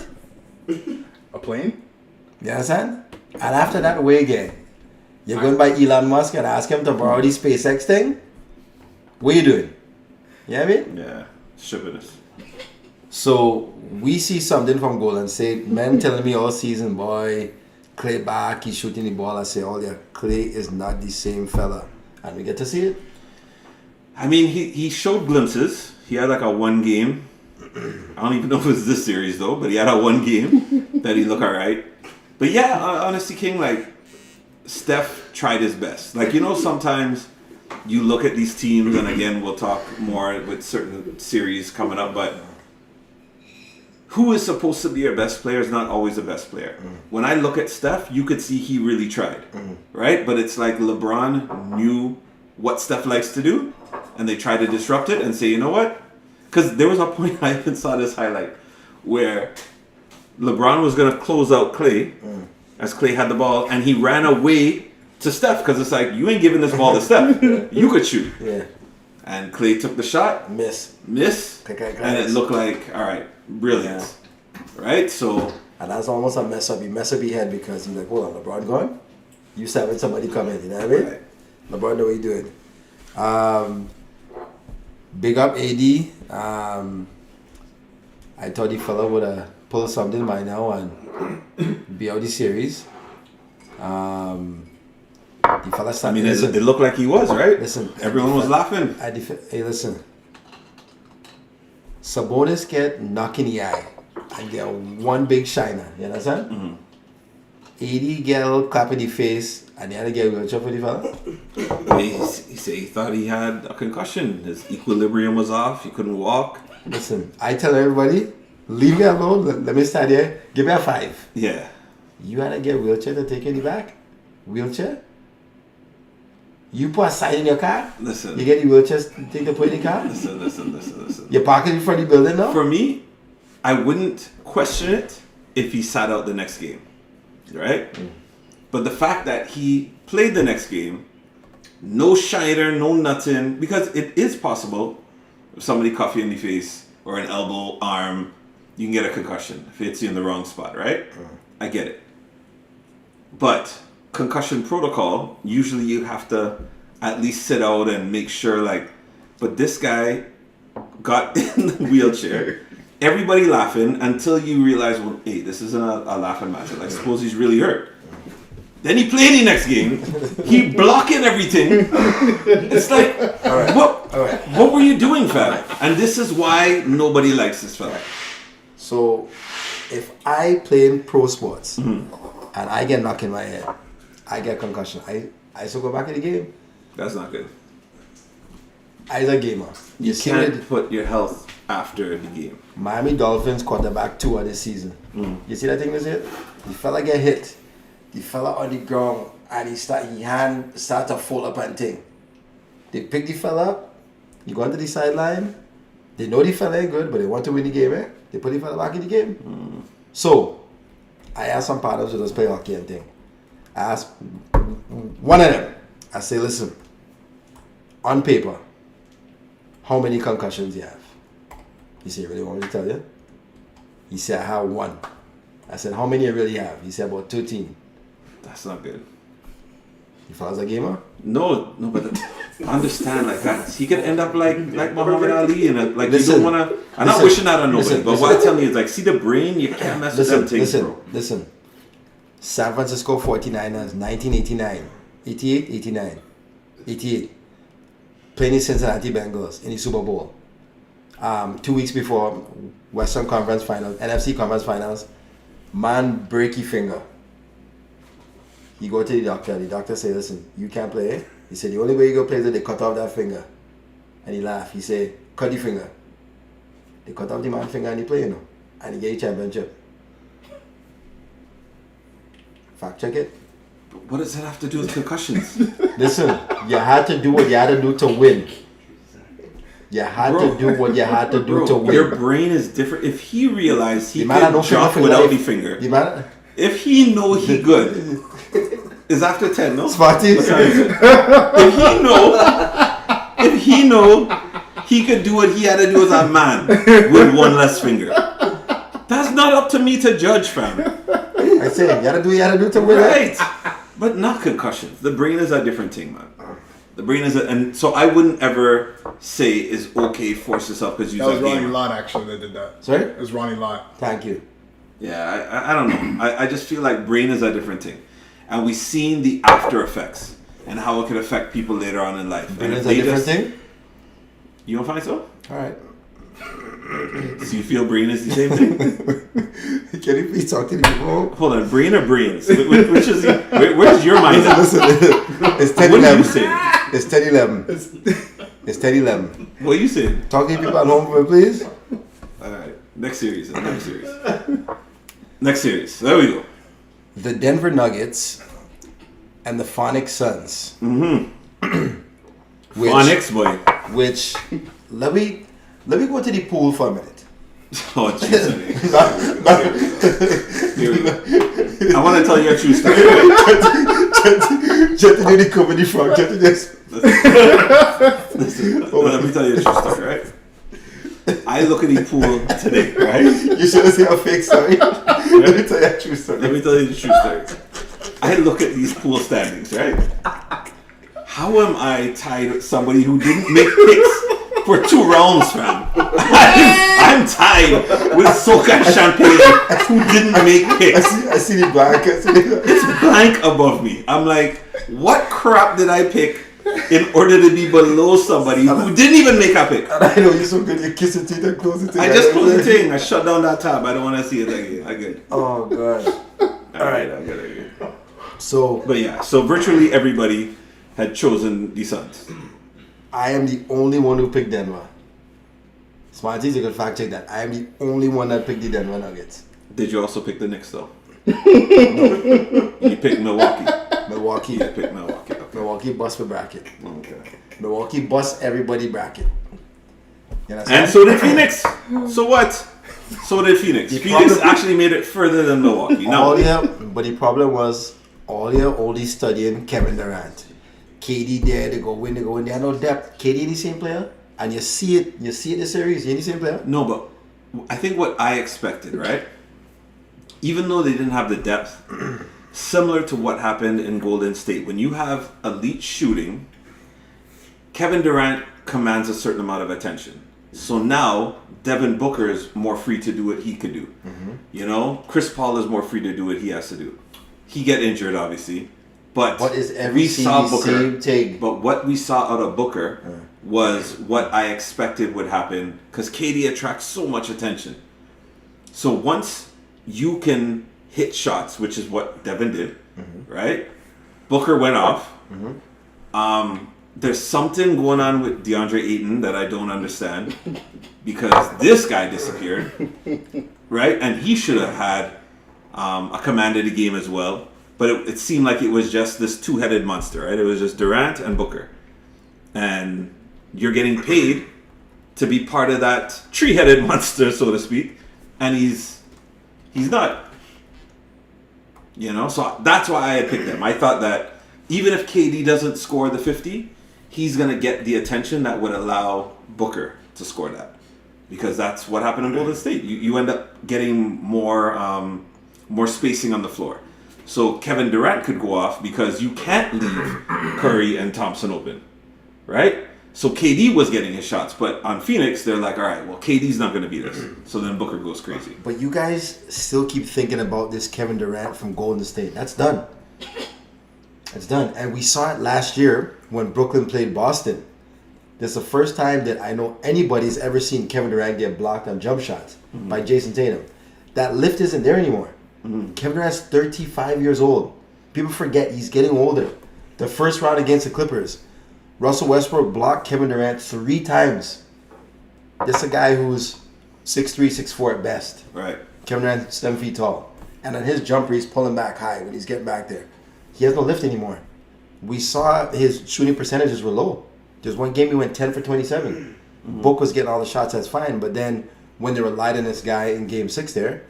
A plane?
You understand? And after that, where again? You're going by Elon Musk and ask him to borrow the SpaceX thing? What you doing? You know what I mean?
yeah, strippiness.
So we see something from Golden State. Men telling me all season, boy, Clay back, he's shooting the ball. I say, oh yeah, Clay is not the same fella. And we get to see it.
I mean, he showed glimpses. He had like a one game. I don't even know if it was this series though, but he had a one game that he looked alright. But yeah, honestly, King, like Steph tried his best. Like, you know, sometimes you look at these teams, and again, we'll talk more with certain series coming up, but who is supposed to be your best player is not always the best player. When I look at Steph, you could see he really tried, right? But it's like LeBron knew what Steph likes to do, and they tried to disrupt it and say, you know what? Because there was a point I even saw this highlight where LeBron was going to close out Clay as Clay had the ball, and he ran away to Steph because it's like, you ain't giving this ball to Steph. You could shoot.
Yeah.
And Clay took the shot,
Miss.
miss, and it looked like, all right, brilliant. Right? So,
And that's almost a mess up. You mess up your head because you're like, hold on, LeBron gone? You said when somebody come in, you know what I mean?
right.
LeBron know what he doing. Big up AD. I thought the fella would have pulled something by now and be out the series. The fella
I
started.
mean, it looked like he was, right?
Listen,
Everyone was laughing.
Hey, listen. Sabonis get knock in the eye and get one big shiner. You understand? AD get a little clap in the face and the other get a wheelchair for the fella.
He said he thought he had a concussion. His equilibrium was off. He couldn't walk.
Listen, I tell everybody, leave me alone. Let me stand here. Give me a 5.
Yeah.
You had to get a wheelchair to take you in the back? Wheelchair? You put a sign in your car?
Listen.
You get the wheelchair thing to put in the car?
Listen.
You park it in front of the building now?
For me, I wouldn't question it if he sat out the next game. Right? But the fact that he played the next game, no shiner, no nothing, because it is possible if somebody cuff you in the face or an elbow, arm, you can get a concussion if it's in the wrong spot, right? I get it. But concussion protocol, usually you have to at least sit out and make sure, like, but this guy got in the wheelchair. Everybody laughing until you realize, well, hey, this isn't a laughing matter. Like, suppose he's really hurt. Then he played the next game. He blocking everything. It's like, what were you doing, fam? And this is why nobody likes this fella.
So, if I play in pro sports and I get knocked in my head, I get concussion, I still go back in the game.
That's not good.
I's a gamer.
You can't put your health after the game.
Miami Dolphins quarterback 2 of this season. You see that thing was hit? The fella get hit. The fella on the ground and his hand start to fold up and thing. They pick the fella up. He go onto the sideline. They know the fella ain't good, but they want to win the game, eh? They put the fella back in the game. So, I asked some partners who does play hockey and thing. I asked one of them. I say, listen, on paper, how many concussions you have? He said, you really want me to tell you? He said, I have 1. I said, how many you really have? He said, about 13.
That's not good.
You fellas a gamer?
No, but understand like that. He could end up like Muhammad Ali and like
Listen,
you don't wanna. I'm not wishing that on nobody, but what I tell you is like, see the brain, you can't mess with them things, bro.
Listen. San Francisco 49ers, 1989, 88, 89, 88. Playing the Cincinnati Bengals in the Super Bowl. 2 weeks before Western Conference Finals, NFC Conference Finals, man break his finger. He go to the doctor say, listen, you can't play. He said, the only way you go play is if they cut off that finger. And he laughed. He said, cut the finger. They cut off the man's finger and he play, you know. And he get a championship. Fact check it.
What does that have to do with concussions?
Listen, you had to do what you had to do to win. You had to do what you had to do to win.
Your brain is different. If he realized he
man
could jump without the finger, if he know he good, is after 10, no?
Smarty.
If he know he could do what he had to do as a man with 1 less finger. That's not up to me to judge, fam.
I say, you had to do what you had to do to win.
Right. But not concussions. The brain is a different thing, man. The brain is and so I wouldn't ever say is okay, force yourself because you're
That was
a
Ronnie
gamer.
Lott actually that did that.
Sorry?
It was Ronnie Lott.
Thank you.
Yeah, I don't know. I just feel like brain is a different thing. And we've seen the after effects and how it could affect people later on in life.
Brain
and
is a different thing?
You don't find so?
Alright.
So you feel brain is the same thing?
Can you please talk to the people?
Hold on, brain or brains? Which is where's your mind at?
Listen. It's 10-11.
What are you saying?
It's 10-11. It's 10-11.
What are you saying?
Talk to the people at home for me, please.
Alright, next series. Next series. There we go.
The Denver Nuggets and the Phoenix Suns.
Phonics, boy.
Which, let me go to the pool for a minute.
Oh, Jesus. Here we go. I want to tell you a true story.
Just to do the comedy frog. Just to this.
Listen, let me tell you a true story, right? I look at the pool today, right?
You should have seen a fake story. Let me tell you a true story.
Let me tell you the true story. I look at these pool standings, right? How am I tied with somebody who didn't make picks for 2 rounds, fam? I'm tied with Soca Champagne who didn't make picks.
I see the blank.
It's blank above me. I'm like, what crap did I pick in order to be below somebody who didn't even make a pick?
And I know you're so good. You kiss your teeth and close the thing.
I just closed the thing. I shut down that tab. I don't want to see it again. I good.
Oh god.
All right, I good.
So,
But yeah, so virtually everybody had chosen the Suns.
I am the only one who picked Denver. Smarties, you can fact check that. I am the only one that picked the Denver Nuggets.
Did you also pick the Knicks though? No. You picked Milwaukee.
Milwaukee.
You picked Milwaukee. Okay.
Milwaukee bust for bracket.
Okay.
Milwaukee bust everybody bracket. You understand?
And so did Phoenix. So what? So did Phoenix.
The
Phoenix
problem-
actually made it further than Milwaukee. No.
But the problem was all year only studying Kevin Durant. KD there, they go win. They had no depth. KD the same player, and you see it in the series. You the same player.
No, but I think what I expected, right? Even though they didn't have the depth, similar to what happened in Golden State, when you have elite shooting, Kevin Durant commands a certain amount of attention. So now Devin Booker is more free to do what he could do. You know, Chris Paul is more free to do what he has to do. he get injured, obviously. But
What is every
we saw
CD
Booker.
same thing?
But what we saw out of Booker was what I expected would happen because KD attracts so much attention. So once you can hit shots, which is what Devin did, right? Booker went off. There's something going on with DeAndre Ayton that I don't understand because this guy disappeared, right? And he should have had a command of the game as well. But it seemed like it was just this two-headed monster, right? It was just Durant and Booker. And you're getting paid to be part of that three-headed monster, so to speak. And he's not. You know? So that's why I picked him. I thought that even if KD doesn't score the 50, he's going to get the attention that would allow Booker to score that. Because that's what happened in Golden State. You end up getting more spacing on the floor. So Kevin Durant could go off because you can't leave Curry and Thompson open, right? So KD was getting his shots, but on Phoenix, they're like, all right, well, KD's not going to beat us. So then Booker goes crazy.
But you guys still keep thinking about this Kevin Durant from Golden State. That's done. That's done. And we saw it last year when Brooklyn played Boston. This is the first time that I know anybody's ever seen Kevin Durant get blocked on jump shots by Jason Tatum. That lift isn't there anymore. Kevin Durant's 35 years old. People forget he's getting older. The first round against the Clippers, Russell Westbrook blocked Kevin Durant 3 times. This is a guy who's 6'3", 6'4" at best.
Right.
Kevin Durant's 7 feet tall. And on his jumper, he's pulling back high when he's getting back there. He has no lift anymore. We saw his shooting percentages were low. There's one game he went 10 for 27. Book was getting all the shots, that's fine. But then when they relied on this guy in game 6 there,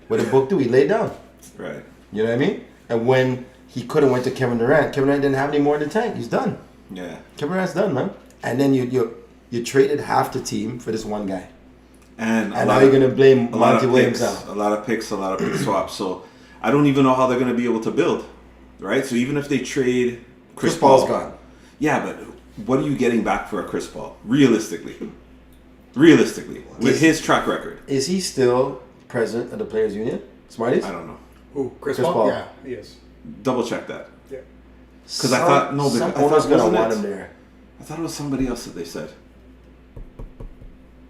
what did Book do? He laid down.
Right.
You know what I mean? And when he could have went to Kevin Durant didn't have any more in the tank. He's done.
Yeah.
Kevin Durant's done, man. And then you traded half the team for this one guy.
And
now you're going to blame Monty Williams now.
A lot of pick swaps. So I don't even know how they're going to be able to build, right? So even if they trade
Chris Paul's gone.
Yeah, but what are you getting back for a Chris Paul? Realistically, with his track record.
Is he still president of the Players Union? Smarties?
I don't know.
Who? Chris
Chris
Paul?
Paul.
Yeah, he is.
Double check that.
Yeah.
Because I thought
some owners gonna want him there.
I thought it was somebody else that they said.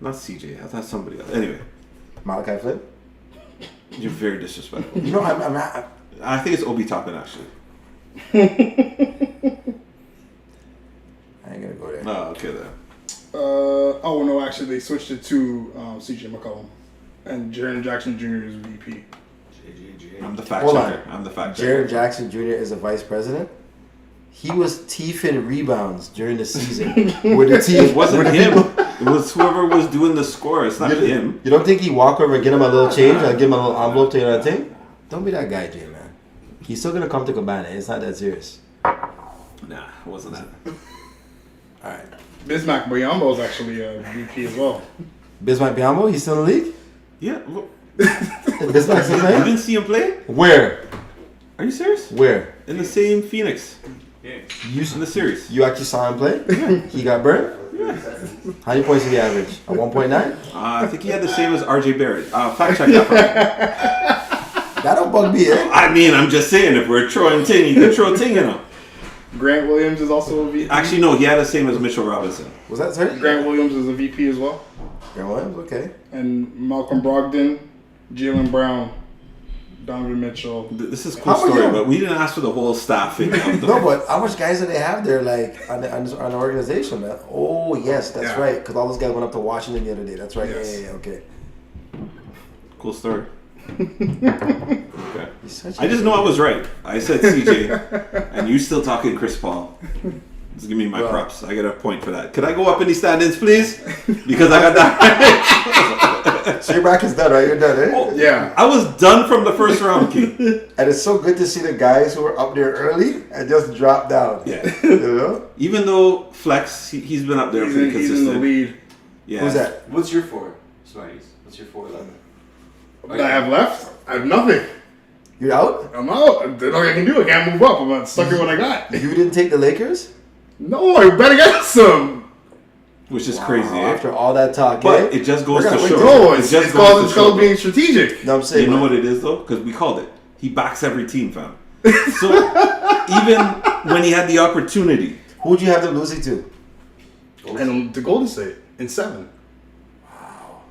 Not CJ. I thought somebody else. Anyway,
Malachi Flynn?
you're very disrespectful.
No, I'm not.
I think it's Obi Toppin actually.
I ain't gonna go there.
Oh, okay then.
Oh no, actually they switched it to CJ McCollum, and Jaren Jackson Jr. is VP.
I'm the fact
Hold
checker.
on.
I'm the fact checker.
Jaren Jackson Jr. is a vice president. He was teething rebounds during the season. With the team,
It wasn't
with the
him.
people-
It was whoever was doing the score. It's not him.
You don't think he walk over and get him a little change and give him a little envelope to that thing? Don't be that guy, Jay, man. He's still gonna come to Cabana. It's not that serious.
Nah, it wasn't that.
All right.
Bismack Biyombo is actually a VP as well.
Bismack Biyombo, he's still in the league?
Yeah. Look,
Bismack still
you
playing?
didn't see him play?
Where?
Are you serious?
Where?
In the same Phoenix.
You,
In the series.
you actually saw him play? He got burned? How many points did he average? A 1.9?
I think he had the same as RJ Barrett. Fact check that for me.
That don't bug me, eh?
I mean, I'm just saying, if we're throwing ting, you can throw ting in him.
Grant Williams is also a VP.
Actually, no, he had the same as Mitchell Robinson.
Was that right?
Grant Williams is a VP as well.
Grant Williams, okay.
And Malcolm Brogdon, Jalen Brown, Donovan Mitchell.
This is a cool
How about
story,
you?
but we didn't ask for the whole staffing. Of the,
No, but how much guys do they have there, like, on the organization, man? Oh, yes, that's
Yeah.
right. Because all those guys went up to Washington the other day. That's right.
Yes.
Yeah, okay.
Cool story. Okay.
He's such
I just know I was right. I said CJ, and you still talking Chris Paul. Just give me my
Well.
props. I get a point for that. Could I go up in the standings, please? Because I got that.
So your back is done, right? You're done, eh?
Yeah.
I was done from the first round, King.
And it's so good to see the guys who are up there early and just drop down.
Yeah.
You know?
Even though Flex, he's been up there
He's
pretty
in, he's
consistent.
in the lead.
Yeah.
Who's that?
What's your 4, Smarties? What's your 4-11?
What I have left? I have nothing.
You're out?
I'm out. There's nothing I can do. I can't move up. I'm stuck in what I got.
You didn't take the Lakers?
No, I bet against them.
Which is crazy, eh?
After all that talk,
But
eh?
it just goes
We're
to
gonna
show.
wait
No,
It
it's
just goes
called
to show.
being strategic.
No, I'm saying,
You know
man.
what it is, though? Because we called it. He backs every team, fam. So even when he had the opportunity,
Who'd you have them losing to?
And to Golden State in 7. Wow.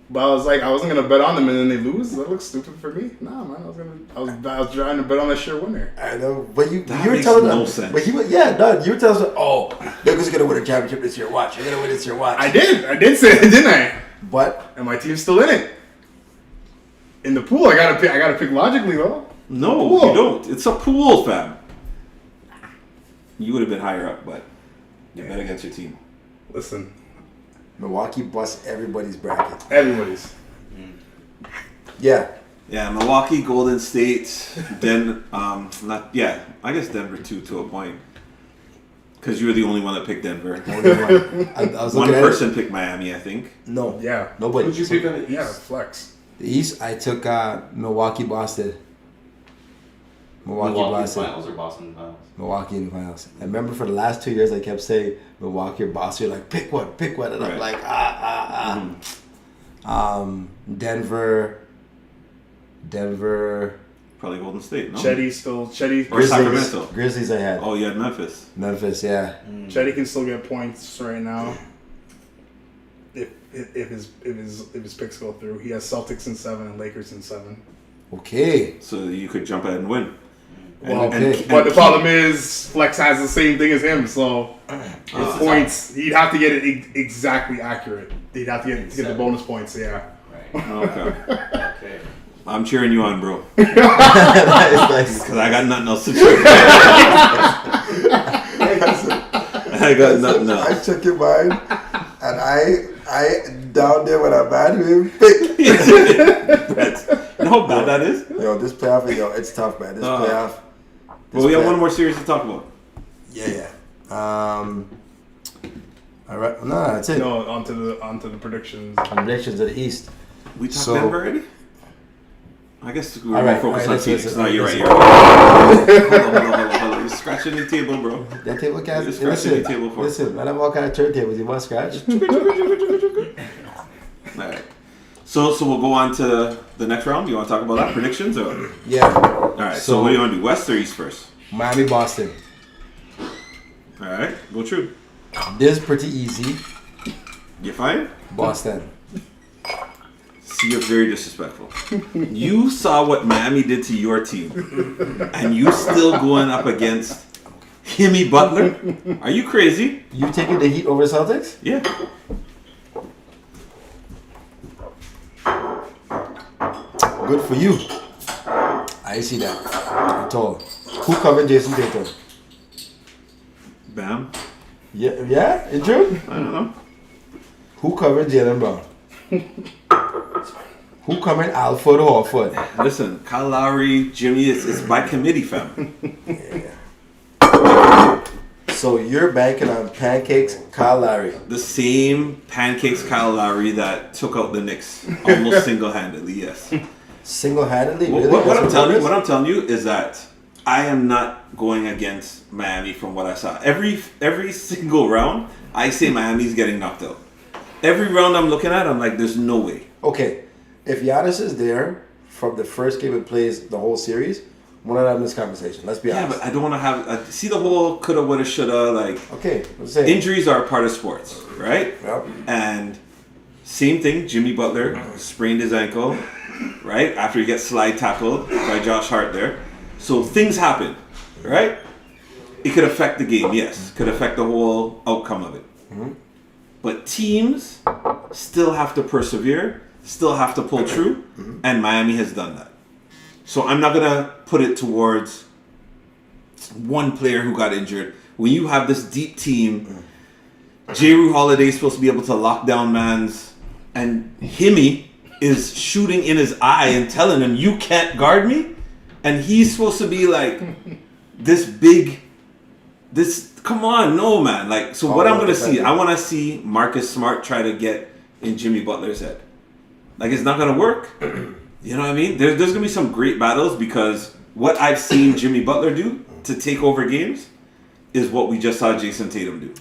But I was like, I wasn't gonna bet on them, and then they lose. That looks stupid for me. Nah, man, I was trying to bet on a sure winner.
I know, but you
That
were
makes
telling
no
them.
sense.
But you were telling them, oh, they're just gonna win a championship this year. Watch, they're gonna win this year. Watch.
I did say it, didn't I?
But
And my team's still in it. In the pool, I gotta pick logically though.
no,
Pool.
you don't. It's a pool, fam. You would have been higher up, but you bet against your team.
Listen,
Milwaukee busts everybody's bracket.
everybody's.
Yeah.
Yeah, Milwaukee, Golden State, I guess Denver too to a point. Because you were the only one that picked Denver.
Only one. I was
One
looking at
person picked Miami, I think.
it. No.
Yeah.
Nobody.
Who'd you pick on the East?
Yeah, flex.
The East, I took Milwaukee, Boston. Milwaukee,
Milwaukee
Boston.
Finals or Boston Finals?
Milwaukee in the finals. I remember for the last 2 years, I kept saying Milwaukee or Boston. You're like, pick one. And I'm
Right.
like, Denver.
Probably Golden State, no?
Chetty.
Or Sacramento.
Grizzlies I had.
Oh, you had Memphis.
Memphis, yeah.
Chetty can still get points right now. If his picks go through, he has Celtics in 7 and Lakers in 7.
Okay.
So you could jump ahead and win.
Well,
okay.
but the problem is Flex has the same thing as him, so his points he'd have to get it exactly accurate. He'd have to get the bonus points. Yeah.
Right.
Okay.
Okay.
I'm cheering you on, bro.
Nice.
Because I got nothing else to cheer. I got nothing
I
else.
took your mind, and I down there when I'm mad with him, pick.
You know how bad that is?
Yo, this playoff, it's tough, man. This playoff.
Well, we have
playoff-
one more series to talk about.
Yeah. All right. No, that's it.
No, onto the predictions.
Predictions of the East.
We talked
So-
Denver already? I guess we're
All
more
right,
focused
all
on
right,
Phoenix.
listen,
No, you're right.
listen.
Hold on. You're scratching the table, bro.
That table cast.
You're scratching the table for
Listen, man, I have all kind of turntables. You want to scratch?
All right. So we'll go on to the next round. You want to talk about that? Predictions? Or?
Yeah.
All right. So what do you want to do? West or East first?
Miami, Boston.
All right. Go true.
This is pretty easy.
You fine?
Boston.
See, you're very disrespectful. You saw what Miami did to your team, and you still going up against Jimmy Butler? Are you crazy?
You taking the Heat over Celtics?
Yeah.
Good for you. I see that. At all. Who covered Jason Tatum?
Bam.
Yeah, it's true.
I don't know.
Who covered Jalen Brown? Who covered Alfred Horford?
Listen, Kyle Lowry, Jimmy, it's by committee, fam.
So you're banking on pancakes, Kyle Lowry.
The same pancakes Kyle Lowry that took out the Knicks almost single-handedly. Yes.
Single-handedly?
What,
Really?
what
That's
I'm
what
telling
it
you,
is?
what I'm telling you is that I am not going against Miami from what I saw. Every single round, I say Miami's getting knocked out. Every round I'm looking at, I'm like, there's no way.
Okay, if Giannis is there from the first game and plays the whole series, we're not having this conversation. Let's be
Yeah,
honest.
but I don't want to have see the whole coulda, woulda, shoulda. Like
Okay, let's say.
injuries are a part of sports, right?
Yep.
And same thing, Jimmy Butler sprained his ankle, right? After he gets slide tackled by Josh Hart there. So things happen, right? It could affect the game, yes. Could affect the whole outcome of it. But teams still have to persevere, still have to pull through, and Miami has done that. So I'm not going to put it towards one player who got injured. When you have this deep team, J. Holiday is supposed to be able to lock down mans, and Himmy is shooting in his eye and telling him, you can't guard me? And he's supposed to be like this big, come on, no man. Like, so what I'm going to see, I want to see Marcus Smart try to get in Jimmy Butler's head. Like, it's not going to work. You know what I mean? There's going to be some great battles because what I've seen Jimmy Butler do to take over games is what we just saw Jason Tatum do.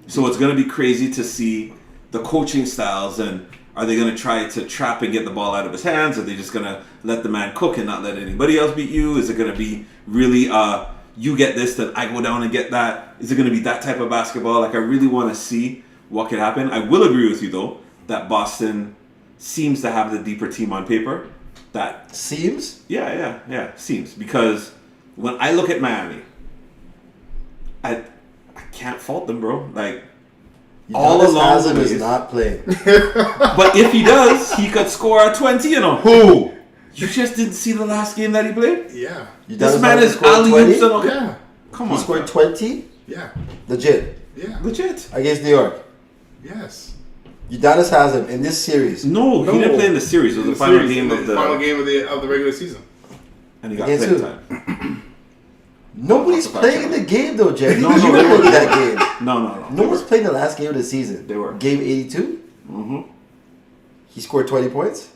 So it's going to be crazy to see the coaching styles and Are they going to try to trap and get the ball out of his hands? Are they just going to let the man cook and not let anybody else beat you? Is it going to be really, you get this, then I go down and get that? Is it going to be that type of basketball? Like, I really want to see what could happen. I will agree with you, though, that Boston seems to have the deeper team on paper. That
Seems?
Yeah, seems. Because when I look at Miami, I can't fault them, bro. Like, all along the
is
ways.
not playing.
But if he does, he could score a 20, you know.
Who?
You just didn't see the last game that he played?
Yeah.
This man is alley-oops and okay.
Yeah.
Come
He
on.
scored 20?
Yeah.
Legit.
Yeah.
Legit.
Against New York.
Yes.
Udonis Haslam in this series.
No, he didn't play in the series. It was the final game of the
regular season.
and he got
Against
playing
who?
time.
Nobody's playing in the game though, Jerry.
No,
you
they
were
were.
in that game.
No.
No one's playing the last game of the season.
They were.
Game 82?
Mm-hmm.
He scored 20 points?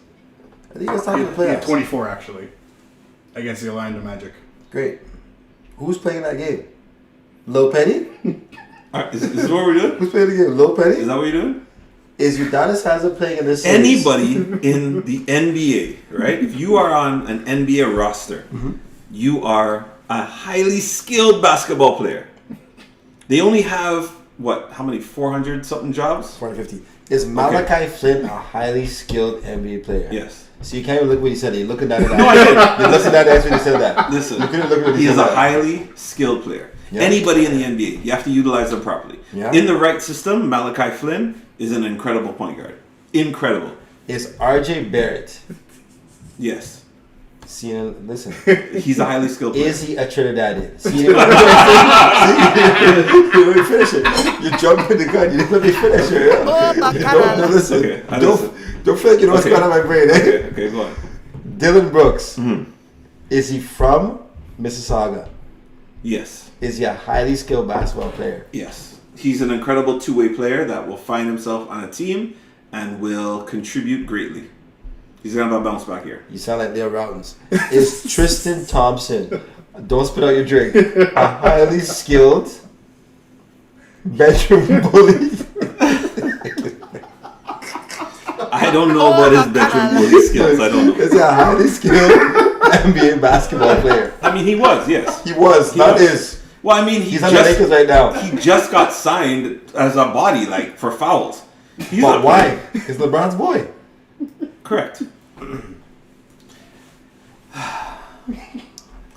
I think it's time for the
Yeah,
playoffs.
24 actually, against the Orlando Magic.
Great. Who's playing that game? Lil Penny?
Is this what we're doing?
Who's playing the game? Lil Penny?
Is that what you're doing?
Is Udonis Haslam playing in this series?
Anybody in the NBA, right? If you are on an NBA roster, you are a highly skilled basketball player. They only have, how many, 400 something jobs?
450. Is Malachi Flynn a highly skilled NBA player?
Yes.
So you can't even look what he said. You're looking at it.
No, I did.
You're looking at it as when he said that.
Listen,
You couldn't look at what
he is
said
a
that.
highly skilled player.
Yeah.
Anybody in the NBA, you have to utilize them properly.
Yeah.
In the right system, Malachi Flynn is an incredible point guard. Incredible.
Is RJ Barrett?
Yes.
Listen.
He's a highly skilled player.
Is he a Trinidadian? See, you let me finish it. You jumped in the gun. You didn't let me finish it.
Oh, Bacchanal.
Don't listen.
Okay, I listen.
Don't feel like you know what's
Okay.
going on in my brain. Eh?
Okay, go on.
Dylan Brooks.
Mhm.
Is he from Mississauga?
Yes.
Is he a highly skilled basketball player?
Yes. He's an incredible two-way player that will find himself on a team and will contribute greatly. He's going to bounce back here.
You sound like Leo Routins. Is Tristan Thompson, don't spit out your drink, a highly skilled bedroom bully?
I don't know about his bedroom bully skills. I don't know.
Is he a highly skilled NBA basketball player?
I mean, he was, yes.
He was,
He
not
was.
is.
Well, I mean,
He's on the Lakers right now.
he just got signed as a body, like, for fouls. He's
But
not
why?
playing.
Because LeBron's boy.
Correct.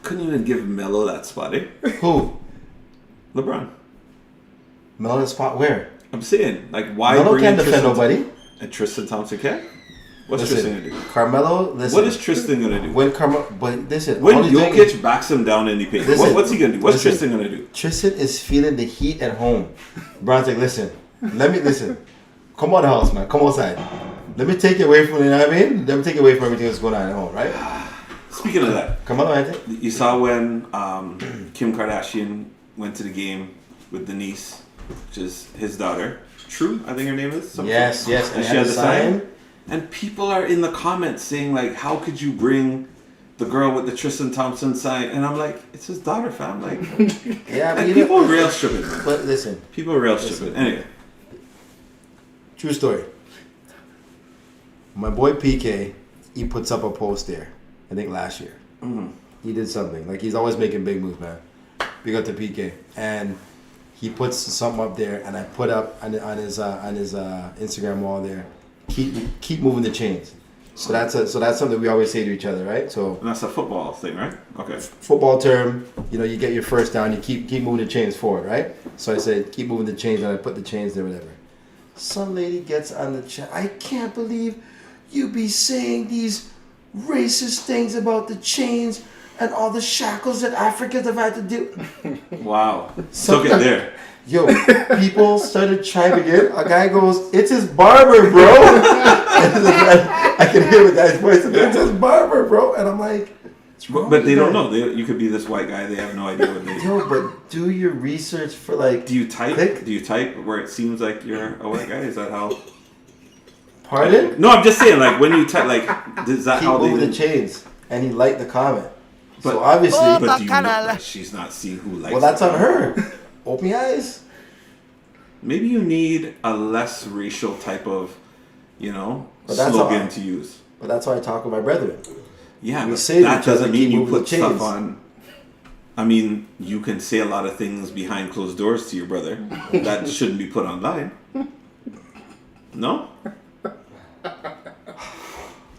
Couldn't even give Melo that spot, eh?
Who?
LeBron.
Melo spot where?
I'm saying, like, why
Melo
bring
can't
in
defend
Tristan?
nobody.
And Tristan Thompson can? What's Tristan
Listen,
gonna do?
Carmelo, listen.
What is Tristan gonna do?
When Carmelo, but listen.
When
all he's doing
Jokic backs him down in the paint,
Listen,
what's he gonna do? What's
listen.
Tristan gonna do?
Tristan is feeling the heat at home. Bron's like, listen, let me listen. Come out the house, man. Come outside. Let me take you away from, you know what I mean? Let me take you away from everything that's going on at home, right?
Speaking of that,
Come on, man.
you saw when Kim Kardashian went to the game with Denise, which is his daughter. True, I think her name is. Something.
Yes, yes.
And she had the sign. And people are in the comments saying, like, how could you bring the girl with the Tristan Thompson sign? And I'm like, it's his daughter, fam. Like,
Yeah, but
and
you
people
know,
rail stripping, man.
but listen,
People rail stripping. Anyway,
true story. My boy PK, he puts up a post there, I think last year.
Mhm.
He did something. Like, he's always making big moves, man. Big up to PK. And he puts something up there, and I put up on his Instagram wall there, keep moving the chains. So that's something we always say to each other, right? So
and that's a football thing, right? Okay.
football term, you know, you get your first down, you keep moving the chains forward, right? So I said, keep moving the chains, and I put the chains there, whatever. Some lady gets on the chat. I can't believe you be saying these racist things about the chains and all the shackles that Africans have had to do.
Wow.
So-
Took it there.
Yo, people started chiming in. A guy goes, "It's his barber, bro." And I can hear the guy's voice. It's his barber, bro. And I'm like,
But they don't know. You could be this white guy. They have no idea what they do.
yo, but do your research for like.
Do you type?
Click.
Do you type where it seems like you're a white guy? Is that how?
Pardon?
No, I'm just saying. Like when you type, like is that
Keep
how they?
moving the chains, and he liked the comment.
But-
So obviously,
Oh,
But do you know
Bacchanal.
that she's not seeing who likes?
well, that's
it?
on her. Open your eyes.
Maybe you need a less racial type of, you know,
But that's
slogan
all.
to use.
But that's why I talk with my brethren.
Yeah,
We
but
say
that
each other,
doesn't
keep
mean you
moving the
put stuff
chains.
on. I mean, you can say a lot of things behind closed doors to your brother that shouldn't be put online. No?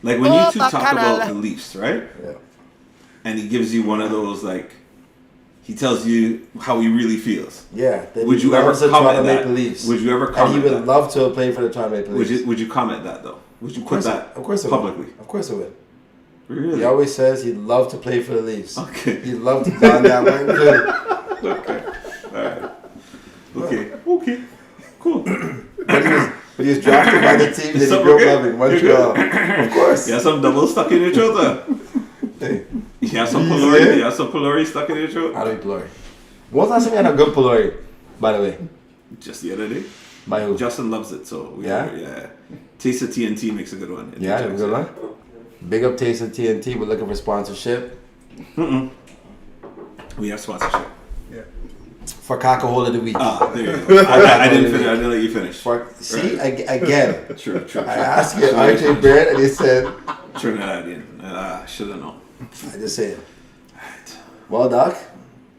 Like when you two talk
Bacchanal.
about beliefs, right?
Yeah.
And he gives you one of those, like, he tells you how he really feels.
Yeah. Then
Would
he
you ever
loves the
comment
Toronto
that?
Maple Leafs.
Would you ever
And
comment
he would
that?
love to play for the Toronto Maple Leafs.
Would you comment that though? Would you
Of
put
course,
that
of course I
publicly?
would. Of course I would.
Really?
He always says he'd love to play for the Leafs.
Okay.
He'd love to play on that line too.
Okay. All right. Okay. Okay. Cool.
But he was drafted by the team that he
Something
grew up
okay?
loving, Montreal. Of course.
You have some double stuck in your throat there.
Hey,
You have some
Easy.
pylori. You have some pylori stuck in your throat.
I don't eat pylori. When's the last time you had a good pylori, by the way?
Just the other day.
By who?
Justin loves it, so
Yeah?
yeah. Taste of TNT makes a good one.
Yeah, a good one. Big up Taste of TNT. We're looking for sponsorship.
We have sponsorship.
For Cockahole of the Week.
Ah, there you go. I didn't finish. I didn't let you finish.
See, again,
True.
I asked you RJ Barrett and he said,
Trinidadian. I should have known.
I just said, well, Doc,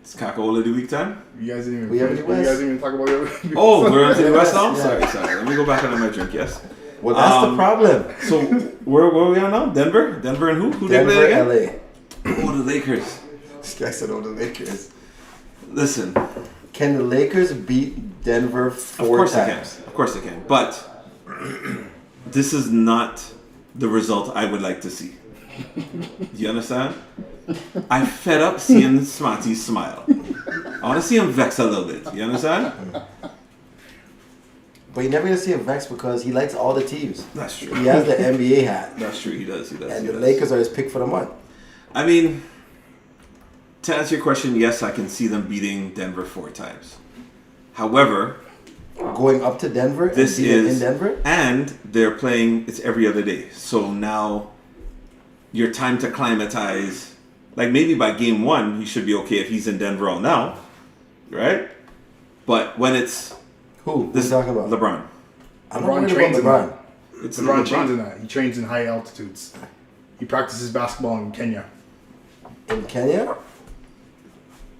It's Cacaola the week time.
You guys didn't even.
We have any
You
West?
guys didn't even talk about your.
Oh, we're on to the West now?
Yeah.
Sorry. Let me go back on my drink, yes.
well, that's the problem.
So, where are we on now? Denver? Denver and who? Who they play
Denver,
again?
LA.
Oh, the Lakers.
This guy said, oh, the Lakers.
Listen,
Can the Lakers beat Denver
of
four
course
times?
they can. Of course they can. But this is not the result I would like to see. Do you understand? I'm fed up seeing Smarty smile. I want to see him vex a little bit. You understand?
But you never gonna see him vex because he likes all the teams.
That's true.
He has the NBA hat.
That's true. He does.
And
he
the
does.
Lakers are his pick for the month.
I mean, to answer your question, yes, I can see them beating Denver 4 times. However,
Going up to Denver
this
and beating
is
in Denver?
and they're playing. It's every other day, so now your time to climatize. Like maybe by game 1, he should be okay if he's in Denver all now, right? But when it's
Who?
this
Who's talking about?
LeBron,
I'm
LeBron
not worried
trains
about
in
LeBron.
it's
LeBron trains in that. He trains in high altitudes. He practices basketball in Kenya.
In Kenya?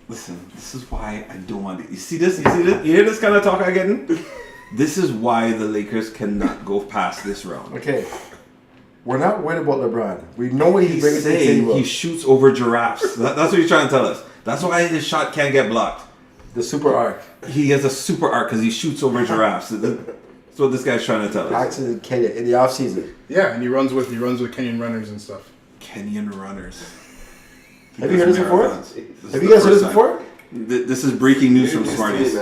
Listen, this is why I don't want it. You see this? You hear this kind of talk I'm getting? This is why the Lakers cannot go past this round.
Okay. We're not worried about LeBron. We know what he's
He's
bringing to the
saying
table.
he shoots over giraffes. That's what he's trying to tell us. That's why his shot can't get blocked.
The super arc.
He has a super arc because he shoots over giraffes. That's what this guy's trying to tell us.
Practices in Kenya in the off season.
Yeah, and he runs with Kenyan runners and stuff.
Kenyan runners.
Have you heard this before?
Marathons. This
Have
is
you guys
the
heard this
first
before?
time. This is breaking news from Smarties.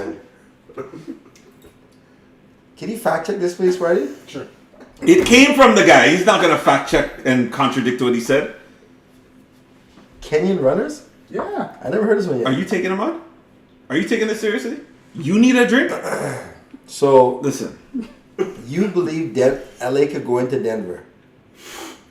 Can you fact check this, please, Friday?
Sure.
It came from the guy. He's not going to fact check and contradict what he said.
Kenyan runners?
Yeah.
I never heard this one yet.
Are you taking him on? Are you taking this seriously? You need a drink?
So,
Listen,
you believe LA could go into Denver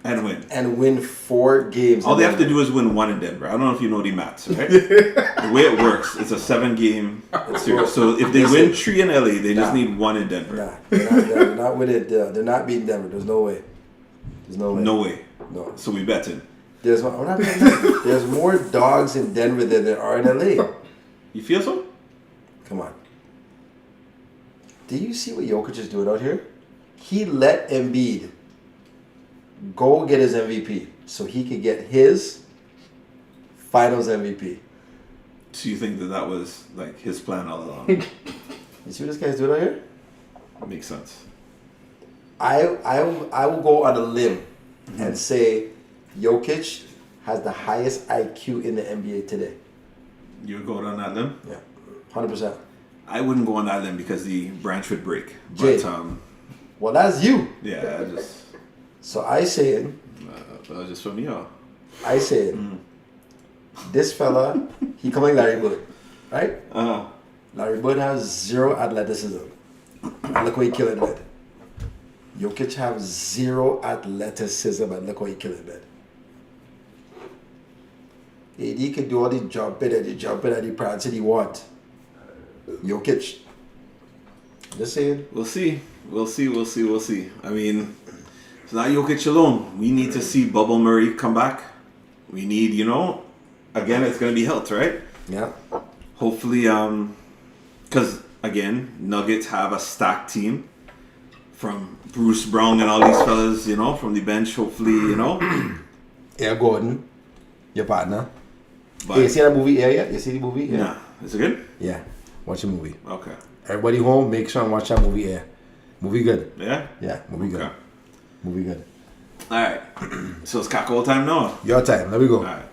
and win.
and win 4 games?
All
in
they have to
Denver?
do is win 1 in Denver. I don't know if you know the maths, right? The way it works, it's a 7-game series. So if they win 3 in LA, they just
Nah.
need 1 in Denver.
Nah, they're not with it. They're not beating Denver. There's no way. There's no way.
No way.
No.
So we betting.
We're not betting that. There's more dogs in Denver than there are in LA.
You feel so?
Come on. Do you see what Jokic is doing out here? He let Embiid go get his MVP so he could get his finals MVP.
So you think that was like his plan all along?
You see what this guy's doing out here?
Makes sense.
I will go on a limb and say Jokic has the highest IQ in the NBA today.
You would go on that limb?
Yeah, 100%.
I wouldn't go on that limb because the branch would break.
Jay.
But
Well, that's you.
yeah, I just
So I saying,
that was just from you.
this fella, he come like Larry Bird, right?
Uh,
Larry Bird has 0 athleticism. And look what he killing with. Jokic have 0 athleticism and look what he killing with. AD can do all the jumping and the prancing he want. Jokic. Just saying.
we'll see. I mean, It's not Jokic alone. We need to see Bubble Murray come back. We need, again, it's going to be health, right?
Yeah.
Hopefully, because, again, Nuggets have a stacked team from Bruce Brown and all these fellas, from the bench, hopefully,
Air Gordon, your partner.
But,
Hey, you see that movie Air yet? You see the movie Air?
nah. Is it good?
Yeah. Watch the movie.
Okay.
Everybody home, make sure and watch that movie Air. Movie good.
Yeah?
Yeah, movie good.
Okay.
Movie good.
All right. So it's Kako time now.
Your time. Let me go.
All right.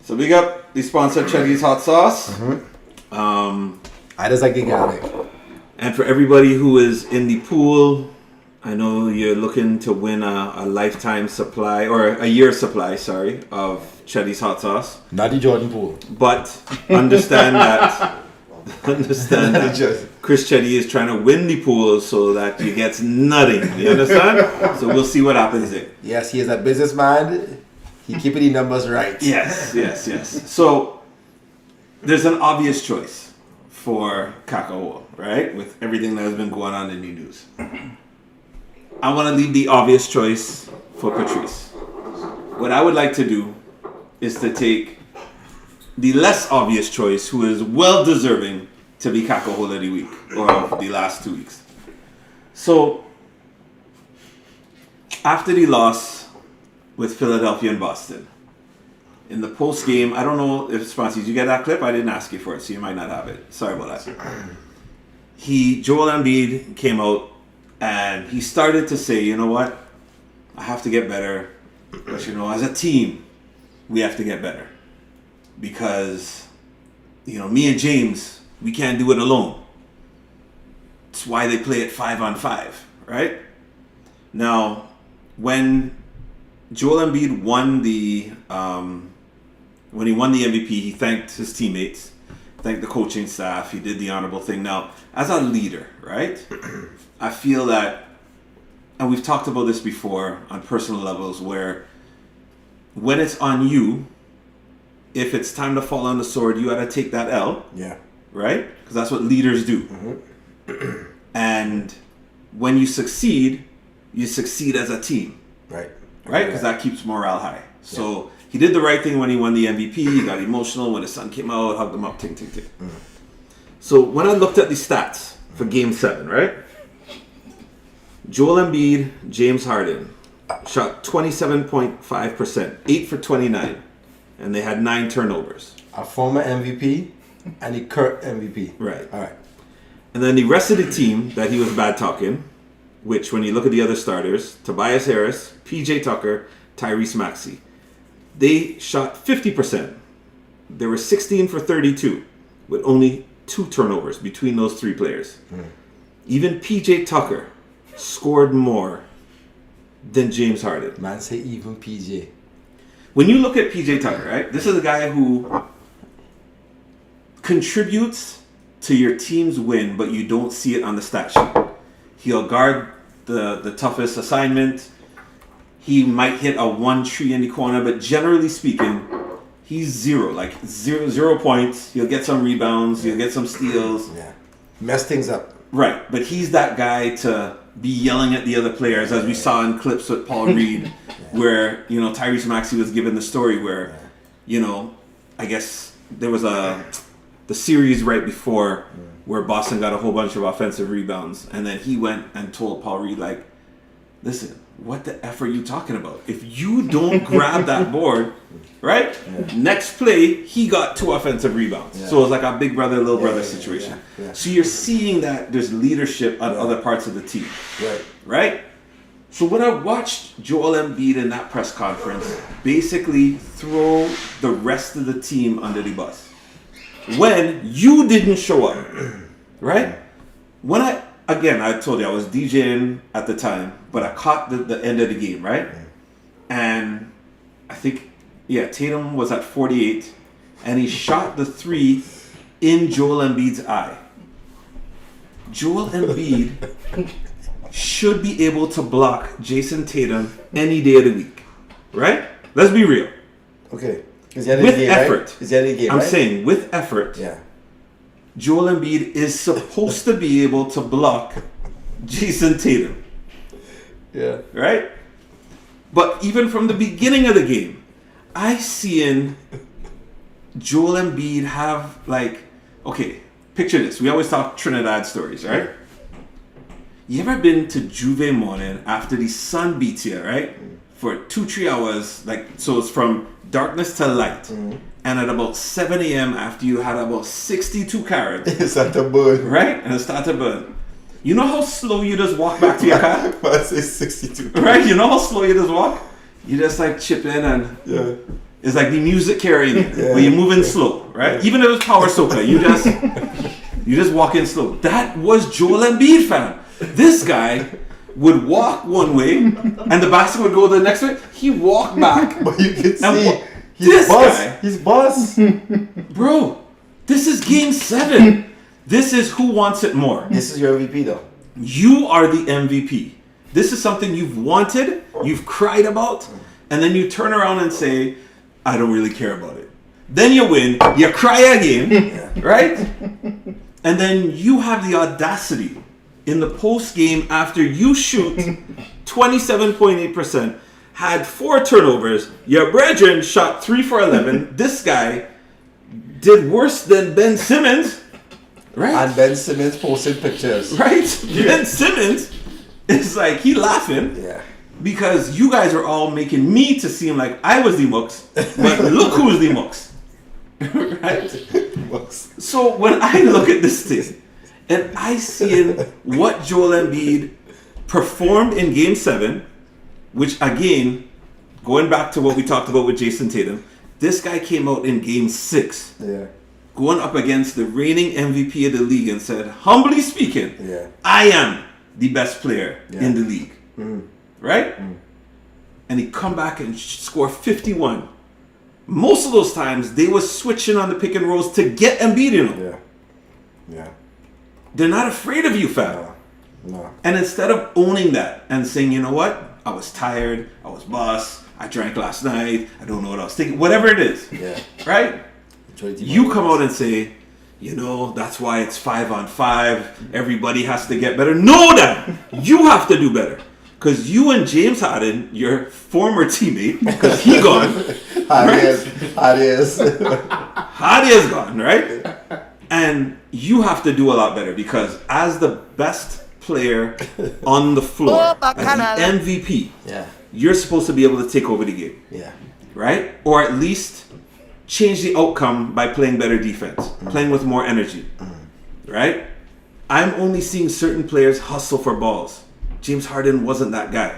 So big up the sponsor, Chelly's Hot Sauce.
I just like the garlic.
And for everybody who is in the pool, I know you're looking to win a lifetime supply, or a year supply, sorry, of Chelly's Hot Sauce.
Not the Jordan Pool.
But understand that Chris Chetty is trying to win the pool so that he gets nothing. You understand? So we'll see what happens there.
Yes, he is a businessman. He keeping the numbers right.
Yes. So there's an obvious choice for Kakao, right? With everything that has been going on in the news. I want to leave the obvious choice for Patrice. What I would like to do is to take the less obvious choice, who is well deserving to be Kakao Hole of the Week, or of the last 2 weeks. So, after the loss with Philadelphia and Boston, in the post game, I don't know if Sponsi, did you get that clip? I didn't ask you for it, so you might not have it. Sorry about that. Joel Embiid came out and he started to say, you know what? I have to get better. But as a team, we have to get better. Because, me and James, we can't do it alone. It's why they play it 5-on-5, right? Now, when Joel Embiid won when he won the MVP, he thanked his teammates, thanked the coaching staff, he did the honorable thing. Now, as a leader, right? I feel that, and we've talked about this before on personal levels, where when it's on you, if it's time to fall on the sword, you got to take that L.
Yeah.
Right? Because that's what leaders do. And when you succeed as a team.
Right.
Right? Because that keeps morale high. So he did the right thing when he won the MVP. He got emotional when his son came out, hugged him up, ting. So when I looked at the stats for Game 7, right? Joel Embiid, James Harden shot 27.5%, 8 for 29. And they had 9 turnovers.
A former MVP and a current MVP.
Right.
All right.
And then the rest of the team that he was bad talking, which when you look at the other starters, Tobias Harris, PJ Tucker, Tyrese Maxey, they shot 50%. They were 16 for 32 with only 2 turnovers between those 3 players. Even PJ Tucker scored more than James Harden.
Man say even PJ.
When you look at PJ Tucker, right? This is a guy who contributes to your team's win, but you don't see it on the stat sheet. He'll guard the toughest assignment. He might hit a 1-3 in the corner, but generally speaking, he's zero points. He'll get some rebounds. He'll get some steals.
Yeah. Mess things up.
Right, but he's that guy to be yelling at the other players, as we saw in clips with Paul Reed, where, Tyrese Maxey was given the story where, I guess there was the series right before where Boston got a whole bunch of offensive rebounds, and then he went and told Paul Reed, like, listen, what the F are you talking about? If you don't grab that board, right? Next play, he got 2 offensive rebounds. So it was like a big brother, little brother situation. So you're seeing that there's leadership on other parts of the team. Right? So when I watched Joel Embiid in that press conference basically throw the rest of the team under the bus. When you didn't show up, right? When I told you I was DJing at the time, but I caught the end of the game, right? And I think, Tatum was at 48, and he shot the 3 in Joel Embiid's eye. Joel Embiid should be able to block Jason Tatum any day of the week, right? Let's be real.
Okay.
With effort.
Right? Is that a game,
I'm
right?
saying with effort.
Yeah.
Joel Embiid is supposed to be able to block Jason Tatum.
Yeah.
Right? But even from the beginning of the game, I seen Joel Embiid have like, okay, picture this. We always talk Trinidad stories, right? You ever been to Juve morning after the sun beats you, right? For 2-3 hours, like, so it's from darkness to light. And at about 7 a.m. after you had about 62 carats,
It's at the bird.
right? And it started to burn. You know how slow you just walk back to your car?
I say 62.
Right? You know how slow you just walk? You just like chip in and
Yeah.
it's like the music carrying you.
Yeah.
But you're moving slow, right? Even if it's power soaker, you just walk in slow. That was Joel Embiid, fam. This guy would walk one way and the basket would go the next way. He walked back.
But you can
And
see, he's
this
boss.
guy-
He's boss.
Bro, this is game 7. This is who wants it more.
This is your MVP though.
You are the MVP. This is something you've wanted, you've cried about, and then you turn around and say, I don't really care about it. Then you win, you cry again, right? And then you have the audacity in the post game after you shoot 27.8%, had 4 turnovers, your brethren shot 3 for 11. This guy did worse than Ben Simmons, right?
And Ben Simmons posted pictures.
Right? Ben Simmons is like, he laughing
Yeah.
because you guys are all making me to seem like I was the mooks, but look who's the mooks. Right?
Books.
So when I look at this thing and I see what Joel Embiid performed in game 7, which again, going back to what we talked about with Jason Tatum, this guy came out in game 6
Yeah.
going up against the reigning MVP of the league and said, humbly speaking,
Yeah.
I am the best player
Yeah.
in the league. Right? And he come back and score 51. Most of those times, they were switching on the pick and rolls to get Embiid in them.
Yeah. Yeah.
They're not afraid of you, fam.
No.
And instead of owning that and saying, you know what? I was tired. I was boss. I drank last night. I don't know what I was thinking. Whatever it is.
Yeah.
Right? You come out and say, you know, that's why it's 5-on-5. Everybody has to get better. No, that you have to do better. Because you and James Harden, your former teammate, because he gone.
Adios.
Hardy is gone, right? And you have to do a lot better because as the best player on the floor,
Oh,
as
Bacchanal.
the MVP,
Yeah.
you're supposed to be able to take over the game,
Yeah.
right? Or at least change the outcome by playing better defense, playing with more energy, right? I'm only seeing certain players hustle for balls. James Harden wasn't that guy.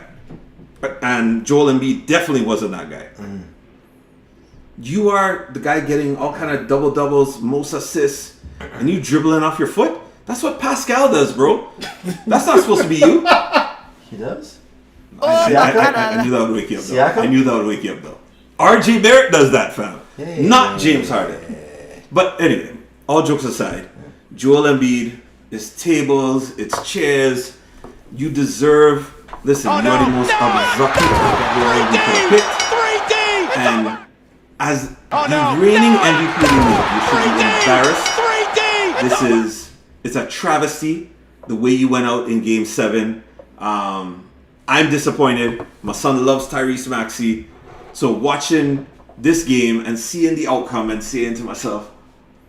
And Joel Embiid definitely wasn't that guy. You are the guy getting all kind of double doubles, most assists, and you dribbling off your foot. That's what Pascal does, bro. That's not supposed to be you.
He does?
I
Bacchanal.
knew that would wake you up, though.
Siakam?
I knew that would wake you up, though. RJ Barrett does that, fam.
Hey.
Not James Harden. But anyway, all jokes aside, Joel Embiid, it's tables, it's chairs. You deserve. Listen, you are the most abzucky player we could have picked. And as the reigning MVP of the league, you should be embarrassed. It's a travesty the way you went out in game 7. I'm disappointed. My son loves Tyrese Maxey. So watching this game and seeing the outcome and saying to myself,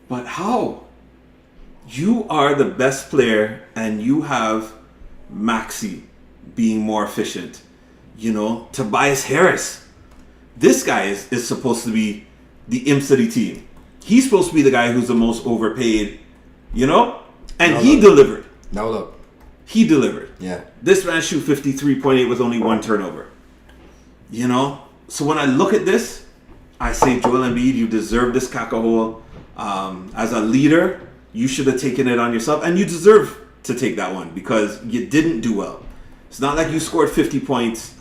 but how? You are the best player and you have Maxey being more efficient. You know, Tobias Harris. This guy is supposed to be the imps of the team. He's supposed to be the guy who's the most overpaid, you know? And he delivered.
Now look.
He delivered.
Yeah.
This man shoot 53.8 with only 1 turnover. You know? So when I look at this, I say, Joel Embiid, you deserve this caca-hole. As a leader, you should have taken it on yourself. And you deserve to take that one because you didn't do well. It's not like you scored 50 points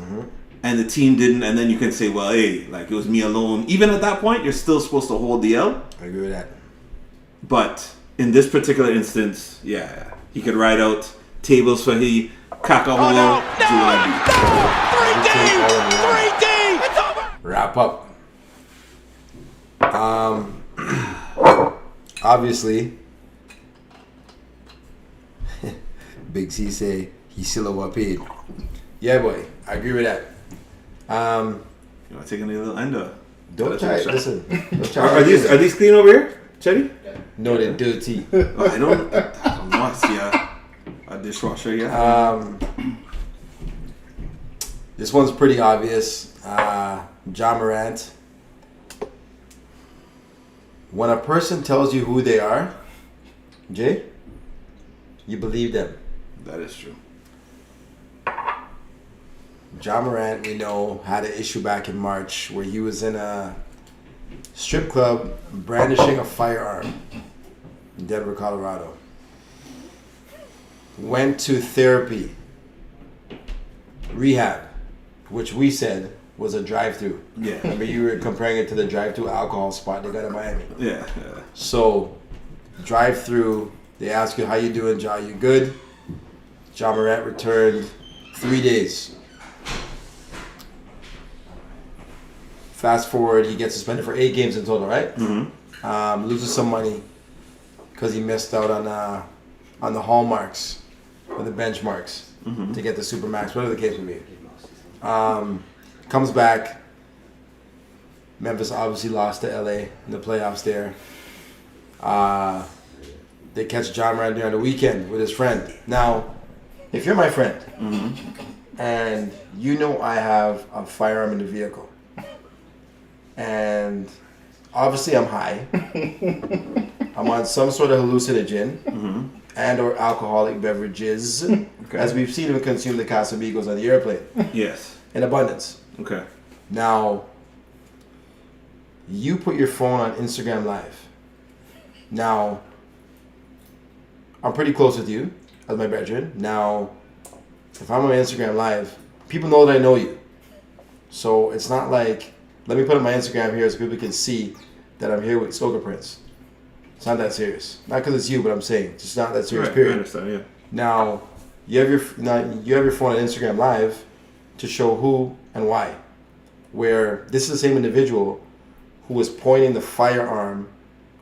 and the team didn't. And then you can say, well, hey, like it was me alone. Even at that point, you're still supposed to hold the L.
I agree with that.
But in this particular instance, yeah, he could ride out tables for he, caca-hole, Joel Embiid.
Wrap up. Obviously, Big C say he's still overpaid. Yeah, boy, I agree with that.
You want to take a little ender?
Don't try it. Listen. Don't try
Are these clean over here, Chetty?
No, they're dirty.
Oh, I don't know. I see a dishwasher, yeah.
This one's pretty obvious. John Morant. When a person tells you who they are, Jay, you believe them.
That is true.
John Morant, we know, had an issue back in March where he was in a strip club brandishing a firearm in Denver, Colorado. Went to therapy, rehab, which we said was a drive-through.
Yeah.
Remember you were comparing it to the drive-through alcohol spot they got in Miami.
Yeah.
So, drive-through, they ask you, how you doing, John? You good? John Morant returned 3 days. Fast forward, he gets suspended for 8 games in total, right?
Mm-hmm.
Loses some money because he missed out on the hallmarks or the benchmarks to get the supermax, whatever the case may be. Comes back. Memphis obviously lost to LA in the playoffs there. They catch John Morant during the weekend with his friend. Now, if you're my friend and you know I have a firearm in the vehicle, and obviously I'm high, I'm on some sort of hallucinogen and or alcoholic beverages, as we've seen him consume the Casamigos on the airplane
Yes.
in abundance.
Okay.
Now, you put your phone on Instagram Live. Now, I'm pretty close with you as my brethren. Now, if I'm on Instagram Live, people know that I know you. So it's not like, let me put up my Instagram here so people can see that I'm here with Soca Prince. It's not that serious. Not because it's you, but I'm saying it's just not that serious.
Right,
Period.
I understand. Yeah.
Now, you have your phone on Instagram Live to show who and why. Where this is the same individual who was pointing the firearm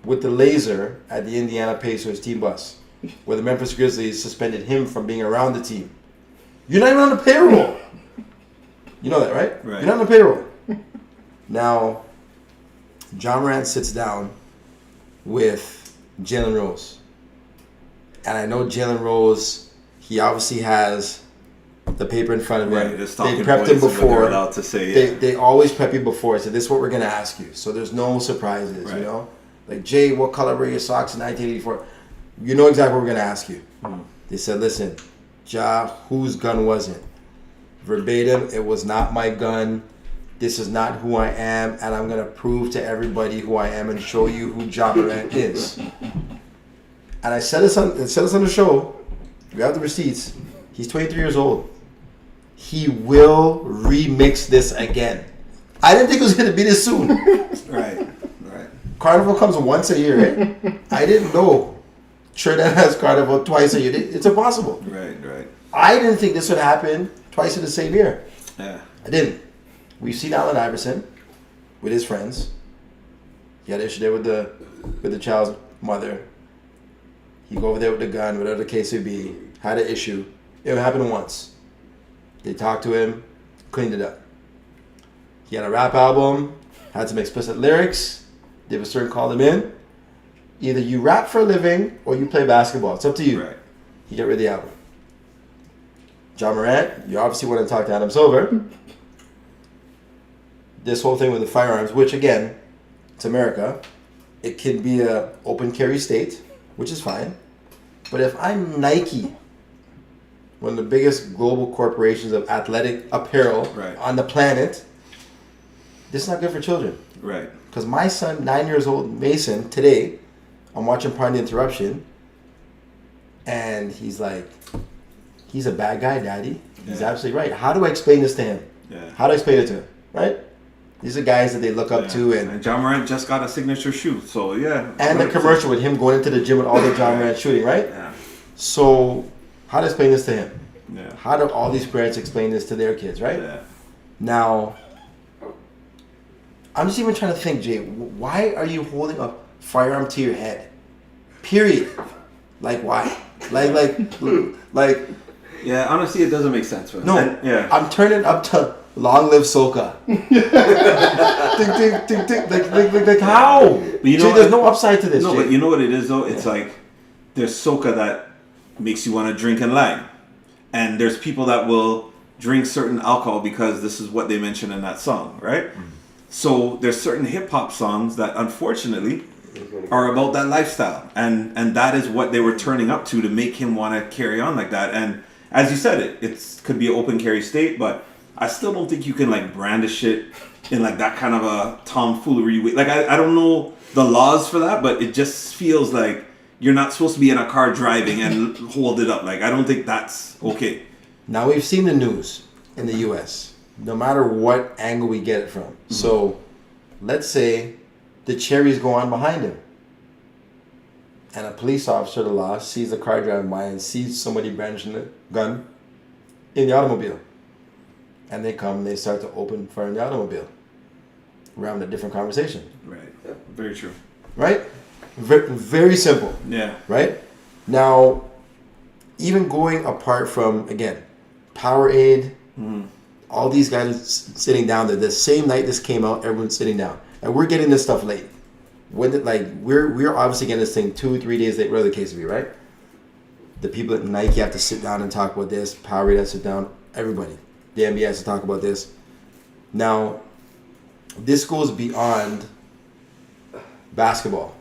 with the laser at the Indiana Pacers team bus, where the Memphis Grizzlies suspended him from being around the team. You're not even on the payroll. You know that, right?
Right.
You're not on the payroll. Now, John Morant sits down with Jalen Rose. And I know Jalen Rose, he obviously has the paper in front of him.
Right. Just
They
talking
prepped him
points of what they're
before.
allowed to say.
They always prep you before. So this is what we're going to ask you. So there's no surprises,
Right.
you know? Like, Jay, what color were your socks in 1984? You know exactly what we're going to ask you. They said, listen, Ja, whose gun was it? Verbatim, it was not my gun. This is not who I am, and I'm going to prove to everybody who I am and show you who Ja Morant is. And I said this on the show. We have the receipts. He's 23 years old. He will remix this again. I didn't think it was going to be this soon.
Right. Right.
Carnival comes once a year, right? I didn't know Trinidad has Carnival twice a year. It's impossible.
Right. Right.
I didn't think this would happen twice in the same year.
Yeah.
I didn't. We've seen Allen Iverson with his friends. He had an issue there with the child's mother. He go over there with the gun, whatever the case may be. Had an issue. It happened once. They talked to him, cleaned it up. He had a rap album, had some explicit lyrics. David Stern called him in. Either you rap for a living or you play basketball. It's up to you.
Right.
He got rid of the album. John Morant, you obviously want to talk to Adam Silver. This whole thing with the firearms, which again, it's America. It can be a open carry state, which is fine. But if I'm Nike, one of the biggest global corporations of athletic apparel
Right.
on the planet, this is not good for children.
Right.
Because my son, 9 years old, Mason, today, I'm watching Pardon the Interruption, and he's like, he's a bad guy, Daddy. He's
Yeah.
absolutely right. How do I explain this to him?
Yeah.
How do I explain it to him? Right? These are guys that they look up to, and
John Morant just got a signature shoe, so yeah.
the
100%.
commercial with him going into the gym with all the John Morant shooting, right?
Yeah.
So, how to explain this to him?
Yeah.
How do all these parents explain this to their kids, right?
Yeah.
Now, I'm just even trying to think, Jay, why are you holding a firearm to your head? Period. Like, why? Like.
Yeah, honestly, it doesn't make sense. Man.
No.
And- yeah.
I'm turning up to Long live soca. Tick, tick, tick. Like how?
But you know
Jay,
what?
there's no upside to this.
No,
Jay.
but you know what it is though? It's like there's soca that makes you want to drink and lie. And there's people that will drink certain alcohol because this is what they mentioned in that song, right? So there's certain hip hop songs that unfortunately are about that lifestyle. And that is what they were turning up to make him want to carry on like that. And as you said, it could be an open carry state, but I still don't think you can like brandish it in like that kind of a tomfoolery way. Like I don't know the laws for that, but it just feels like you're not supposed to be in a car driving and hold it up. Like I don't think that's okay.
Now we've seen the news in the U.S. No matter what angle we get it from. So let's say the cherries go on behind him, and a police officer, the law, sees the car driving by and sees somebody brandishing a gun in the automobile, and they come and they start to open fire in the automobile. We're having a different conversation,
Right. Very true.
right? Very simple.
Yeah.
Right? Now, even going apart from, again, Powerade, all these guys sitting down there, the same night this came out, everyone's sitting down. And we're getting this stuff late. We're obviously getting this thing 2-3 days late, whatever the case may be, right? The people at Nike have to sit down and talk about this. Powerade has to sit down. Everybody. The NBA has to talk about this. Now, this goes beyond basketball.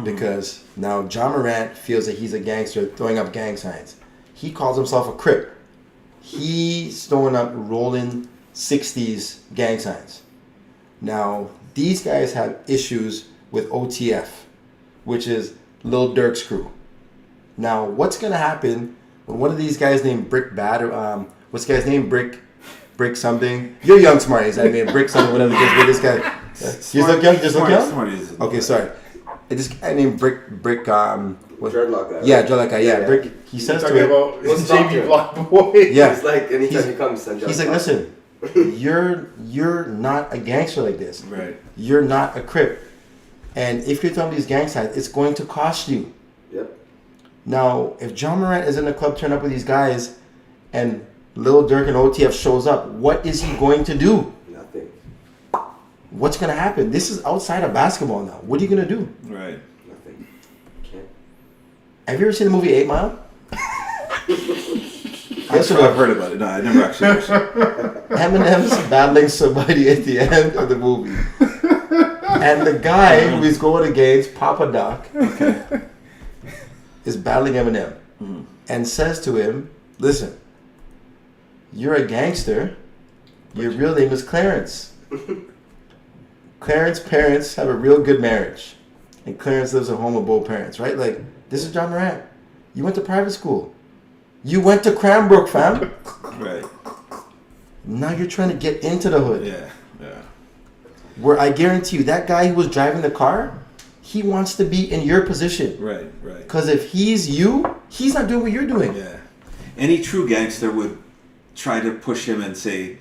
Because now John Morant feels that he's a gangster throwing up gang signs. He calls himself a Crip. He's throwing up rolling 60s gang signs. Now, these guys have issues with OTF, which is Lil Durk's crew. Now, what's going to happen when one of these guys named Brick Bad, or what's the guy's name? Brick something? You're young, Smarties. I mean, Brick something, whatever. This guy. You look young? Just look young?
Smarties.
Okay, sorry. This guy named Brick,
Dreadlock guy.
yeah, Dreadlock guy, yeah.
Yeah.
Brick, he says
Talking
to him,
about
What's
JV
Doctor?
Block Boy.
yeah,
It's like anytime
He's-
he comes, send
he's like, listen, you're not a gangster like this.
Right.
You're not a Crip. And if you're throwing these gang signs, it's going to cost you.
Yep.
Now, if John Morant is in the club turning up with these guys and Lil Durk and OTF shows up, what is he going to do?
Nothing.
What's going to happen? This is outside of basketball now. What are you going to do?
Right.
Nothing. Can't.
Have you ever seen the movie 8 Mile?
I've heard about it. No, I never actually watched it.
Eminem's battling somebody at the end of the movie. And the guy who he's going against, Papa Doc, is battling Eminem and says to him, listen, you're a gangster. Your real name is Clarence. Clarence's parents have a real good marriage. And Clarence lives at home with both parents, right? Like, this is John Morant. You went to private school. You went to Cranbrook, fam.
Right.
Now you're trying to get into the hood.
Yeah. Yeah.
Where I guarantee you, that guy who was driving the car, he wants to be in your position.
Right. Right.
Because if he's you, he's not doing what you're doing.
Yeah. Any true gangster would try to push him and say,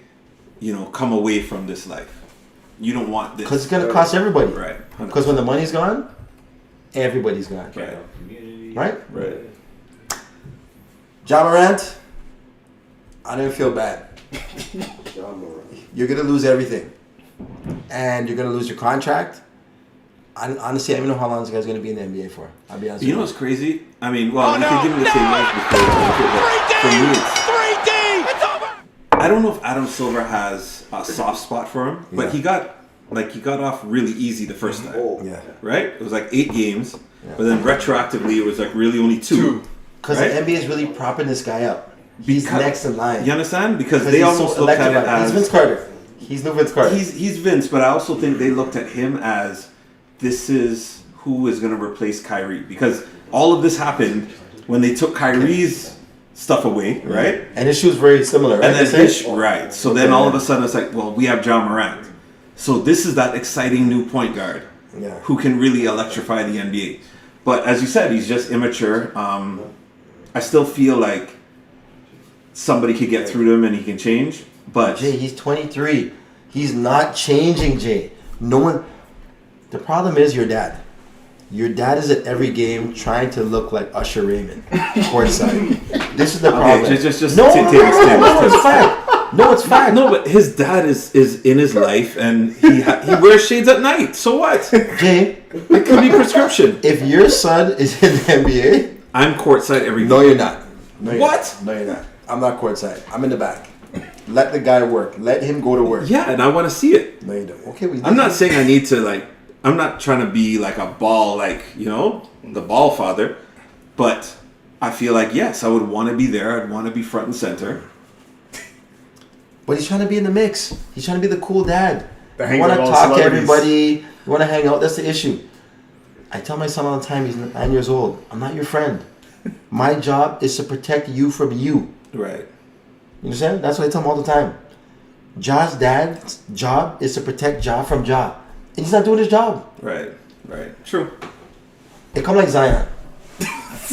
come away from this life. You don't want this.
Because it's going to cost everybody.
Right.
Because when the money's gone, everybody's gone.
Right.
Right?
Right.
John Morant, I don't feel bad.
John Moran.
You're going to lose everything. And you're going to lose your contract. Honestly, I don't even know how long this guy's going to be in the NBA for. I'll be honest
You know
with
what's crazy? I mean, well, you can give him the same life before. But for me, it's
3D! It's over!
I don't know if Adam Silver has a soft spot for him, but
Yeah.
he got off really easy the first time.
Oh.
Yeah.
Right? It was like 8 games, but then retroactively it was like really only 2.
Because
right?
the NBA is really propping this guy up. He's
Because-
next in line.
You understand? Because
Because
they
he's
almost
so
looked at it
electrified. He's Vince
as
Carter. He's new Vince Carter.
he's Vince, but I also think they looked at him as this is who is going to replace Kyrie, because all of this happened when they took Kyrie's stuff away, right?
And his shoes very similar, right?
And then
They say?
right. So then all of a sudden it's like, well, we have John Morant. So this is that exciting new point guard
Yeah.
who can really electrify the NBA. But as you said, he's just immature. I still feel like somebody could get through to him and he can change. But
Jay, he's 23. He's not changing, Jay. No one. The problem is your dad. Your dad is at every game trying to look like Usher Raymond, courtside. This is the problem.
just
no,
take
no,
it,
no, no, no,
take
it's
it.
a fact. No, it's fact.
No, but his dad is in his life, and he wears shades at night. So what?
Jay,
It could be prescription.
if your son is in the NBA,
I'm courtside every
no,
game.
you're not. No, you're
What?
Not. No, you're not. I'm not courtside. I'm in the back. Let the guy work. Let him go to work.
Yeah, and I want to see it.
No, you don't. Okay,
I'm not saying I need to like. I'm not trying to be like a ball, like the ball father, but I feel like yes, I would want to be there. I'd want to be front and center.
But he's trying to be in the mix. He's trying to be the cool dad.
That
You
hangs
want
out
to
with all
talk to
celebrities.
everybody. You want to hang out. That's the issue. I tell my son all the time, he's 9 years old. I'm not your friend. My job is to protect you from you.
Right.
You understand? That's what I tell him all the time. Ja's dad's job is to protect Ja from Ja. And he's not doing his job.
Right. Right. True.
It come like Zion.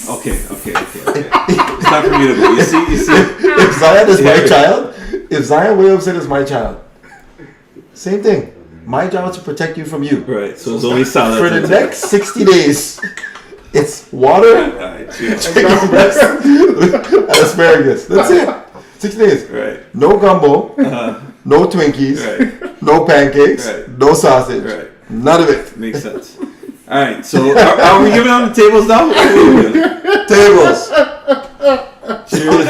Okay. It's time for me to go. You see.
If Zion is my
Yeah.
child, if Zion Williamson is my child, same thing. My job is to protect you from you.
Right. So it's only salad.
For the next 60 days, it's water
Right. Chill.
chicken breast, and asparagus. That's it. 6 days.
Right.
No gumbo, no Twinkies,
Right.
no pancakes,
Right.
no sausage.
Right.
None of it.
Makes sense. All right. So are we giving out the tables now? What are we doing?
Tables. Cheers.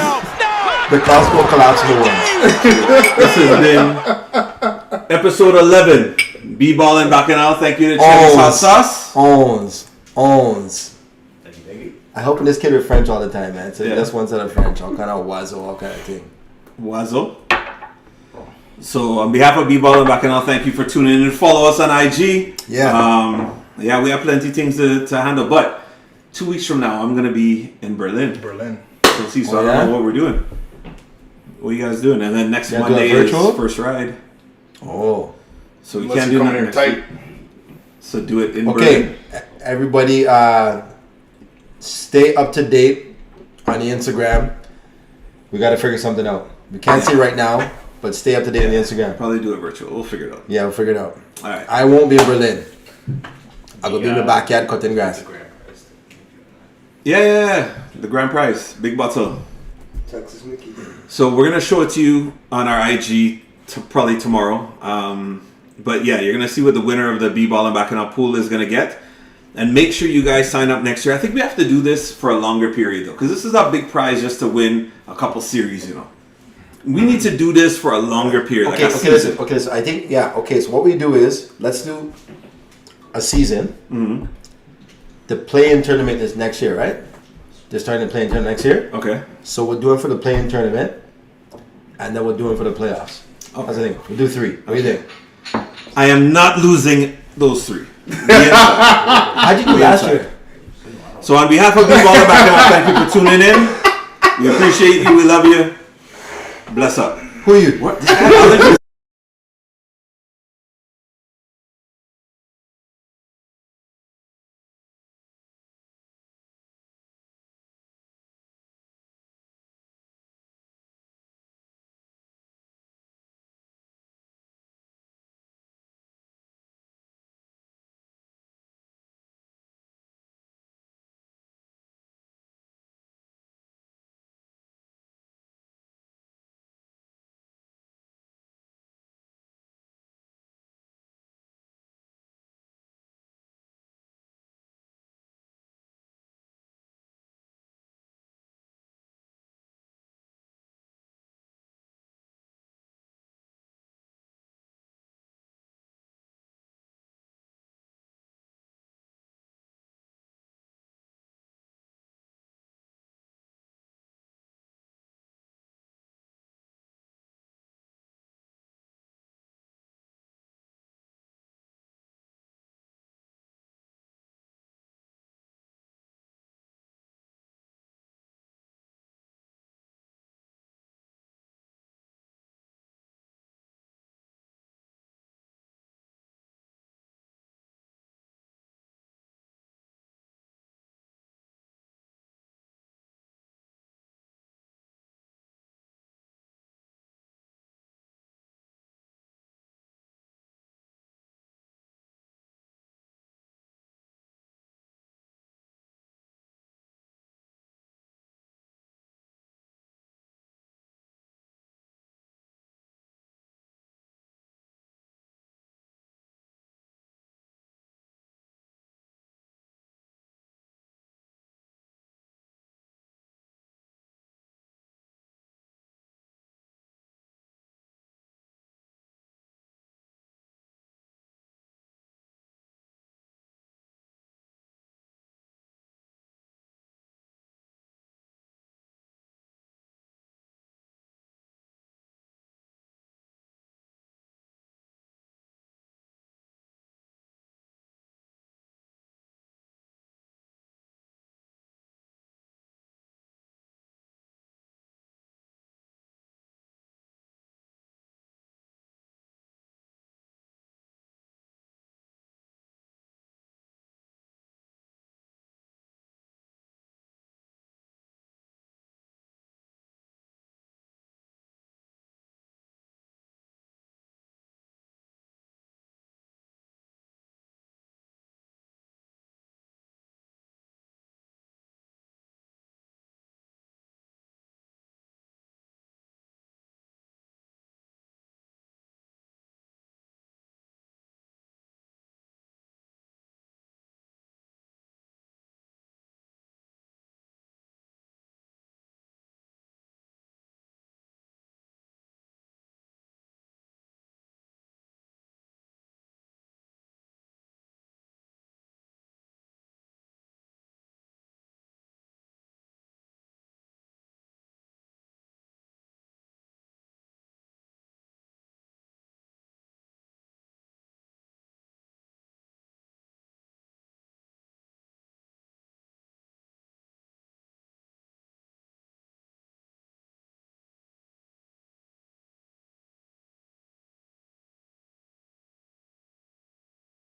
The Costco collapse in the world.
This has been episode 11. B-Ball and Bacchanal. Thank you to Cherry's Hot Sauce.
Owns. I helping this kid with French all the time, man. So
Yeah.
that's one set of French, all kind of wazo, all kind of thing.
Wazo. So on behalf of B-Ball and Bacchanal, thank you for tuning in and follow us on IG.
Yeah.
Yeah, we have plenty of things to handle. But 2 weeks from now, I'm going to be in Berlin. So see, so
Oh,
I
yeah?
don't know what we're doing. What are you guys doing? And then next
You gonna do
Monday
a
is
virtual?
first ride.
Oh.
So we
Unless
can't
you
do
come
nothing
here
next
tight.
week. So do it in Berlin.
Okay, everybody, stay up to date on the Instagram. We got to figure something out. We can't see right now, but stay up to date on the Instagram.
Probably do it virtual. We'll figure it out.
Yeah, we'll figure it out.
All right.
I won't be in Berlin. I'll go be in the backyard cutting grass.
Yeah. The grand prize. Big bottle.
Texas Mickey.
So we're going to show it to you on our IG probably tomorrow. But yeah, you're going to see what the winner of the B-Ball and Bacchanal pool is going to get. And make sure you guys sign up next year. I think we have to do this for a longer period, though, because this is a big prize just to win a couple series, We need to do this for a longer period.
Okay,
like a
okay,
season.
listen. Okay, so I think, yeah, okay, so what we do is, let's do a season.
Mm-hmm.
The play-in tournament is next year, right? They're starting the play-in tournament next year.
Okay.
So we'll do it for the play-in tournament, and then we'll do it for the playoffs.
Okay.
That's the thing. We'll do 3. What do you think?
I am not losing those 3.
How'd you do last year?
So on behalf of B-Ball and Bacchanal, thank you for tuning in. We appreciate you. We love you. Bless up.
Who are you?
What?